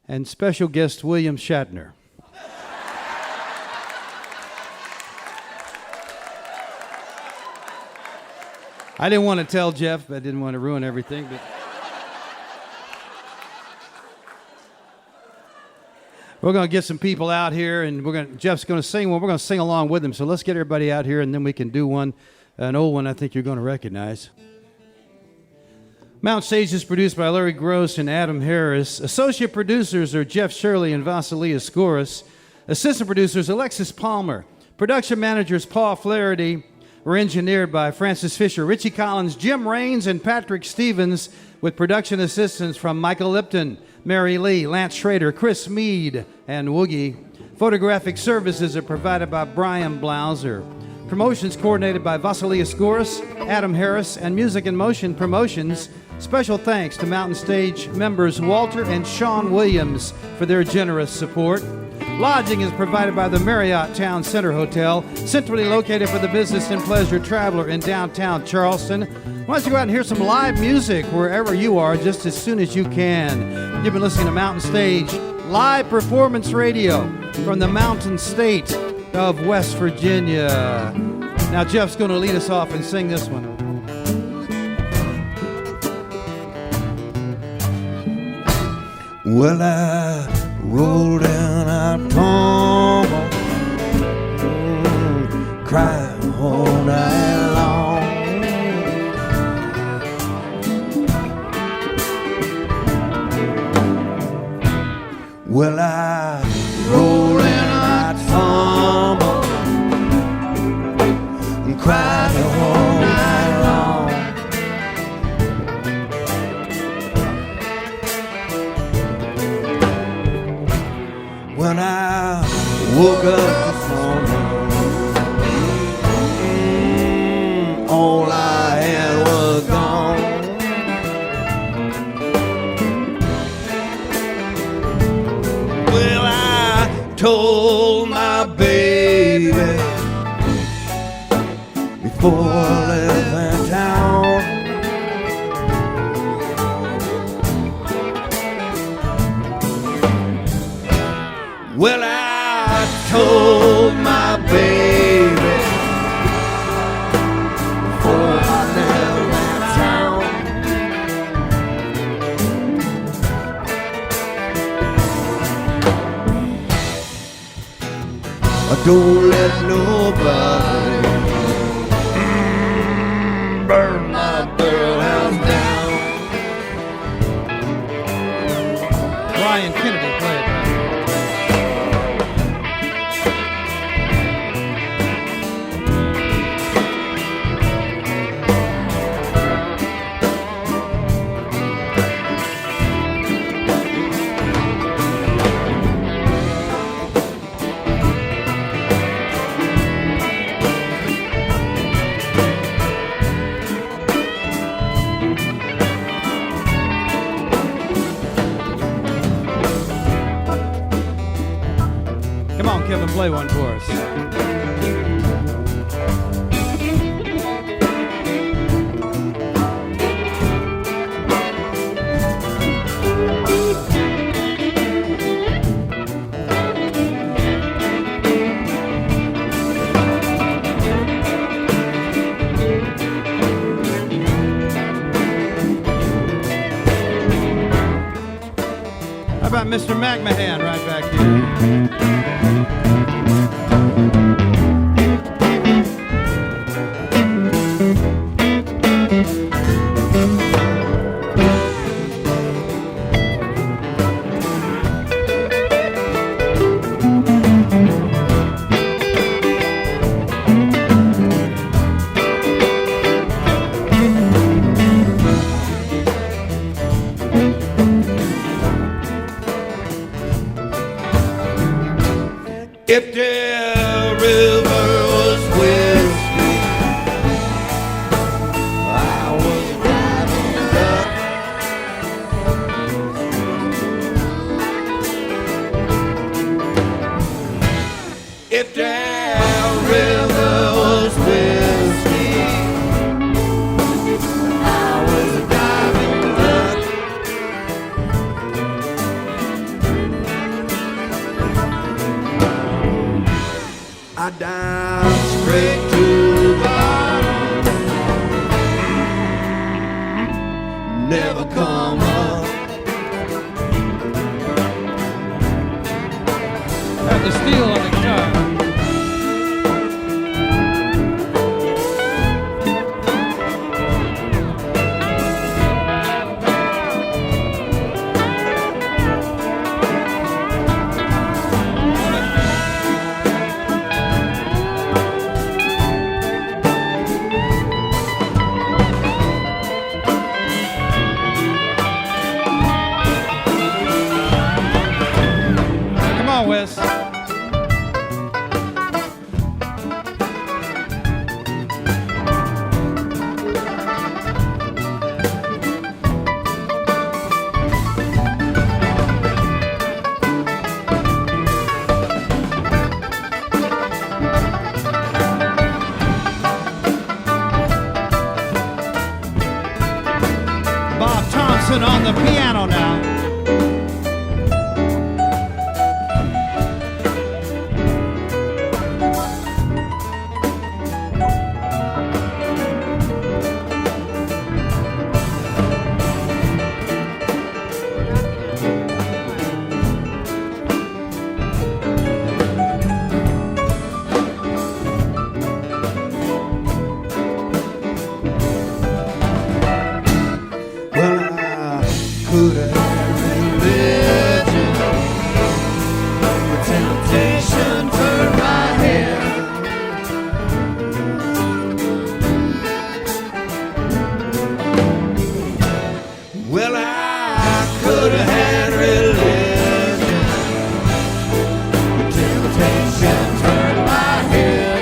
and special guest William Shatner. I didn't want to tell Jeff, I didn't want to ruin everything, but we're going to get some people out here, and Jeff's going to sing one. We're going to sing along with him, so let's get everybody out here, and then we can do an old one I think you're going to recognize. Mountain Stage is produced by Larry Gross and Adam Harris. Associate producers are Jeff Shirley and Vasilia Skouras. Assistant producers Alexis Palmer. Production managers Paul Flaherty. We're engineered by Francis Fisher, Richie Collins, Jim Raines, and Patrick Stevens, with production assistance from Michael Lipton, Mary Lee, Lance Schrader, Chris Mead, and Woogie. Photographic services are provided by Brian Blauser. Promotions coordinated by Vasilia Skouras, Adam Harris, and Music in Motion Promotions. Special thanks to Mountain Stage members Walter and Sean Williams for their generous support. Lodging is provided by the Marriott Town Center Hotel, centrally located for the business and pleasure traveler in downtown Charleston. Why don't you go out and hear some live music wherever you are just as soon as you can. You've been listening to Mountain Stage Live Performance Radio from the Mountain State of West Virginia. Now Jeff's going to lead us off and sing this one. Well, I rolled down our tumble, cry all night long. Well, I rolled down our tumble and cried all night long. When I woke up this morning, all I had was gone. Well, I told my baby before I left that town. Well, I told my baby before I left that town. I don't let nobody burn my girl house down. Brian Kennedy played that. Come on, Kevin, play one for us. How about Mr. McMahon right back here? If the river was whiskey, I was riding never come up. Have the steel on the guitar. Come on, Wes. Bob Thompson on the piano now. Well, I could have religion, but temptation turned my head. Well, I could have had religion, but temptation turned my head.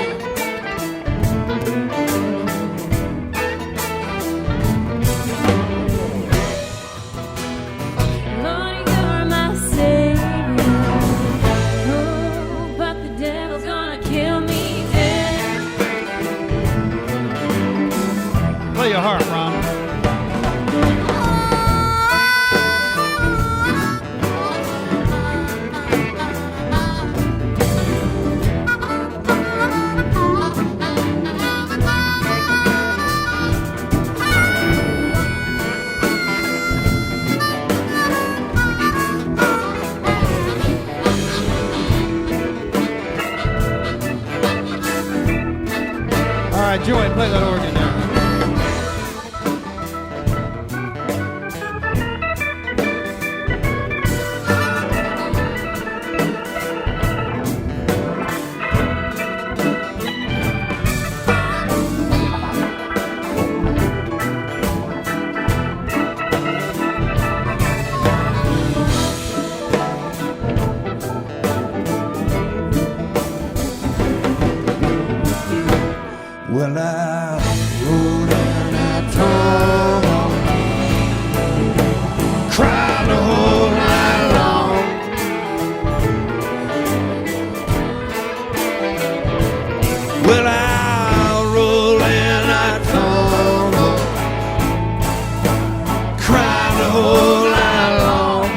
Lord, you're my savior. Oh, but the devil's gonna kill me dead. Play your heart, Ron. All right, Joey, play that organ there. Well, I rode and I tore, cried the whole night long. Well, I rode and I tore, cried the whole night long.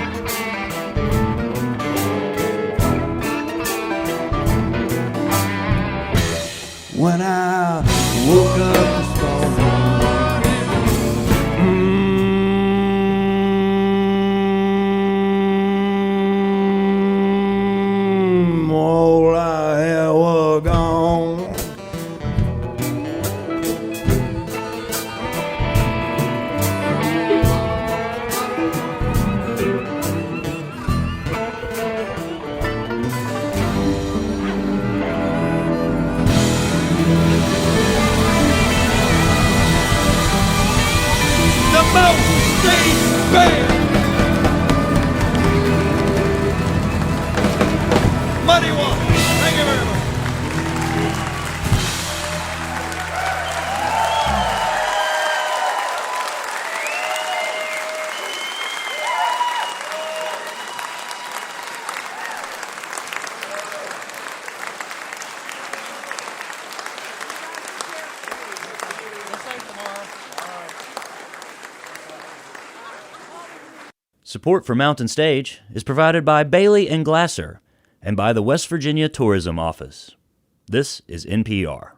When I woke up this morning, all I had was gone. The Mountain State Band. Muddy Waters. Thank you very much. Support for Mountain Stage is provided by Bailey and Glasser and by the West Virginia Tourism Office. This is NPR.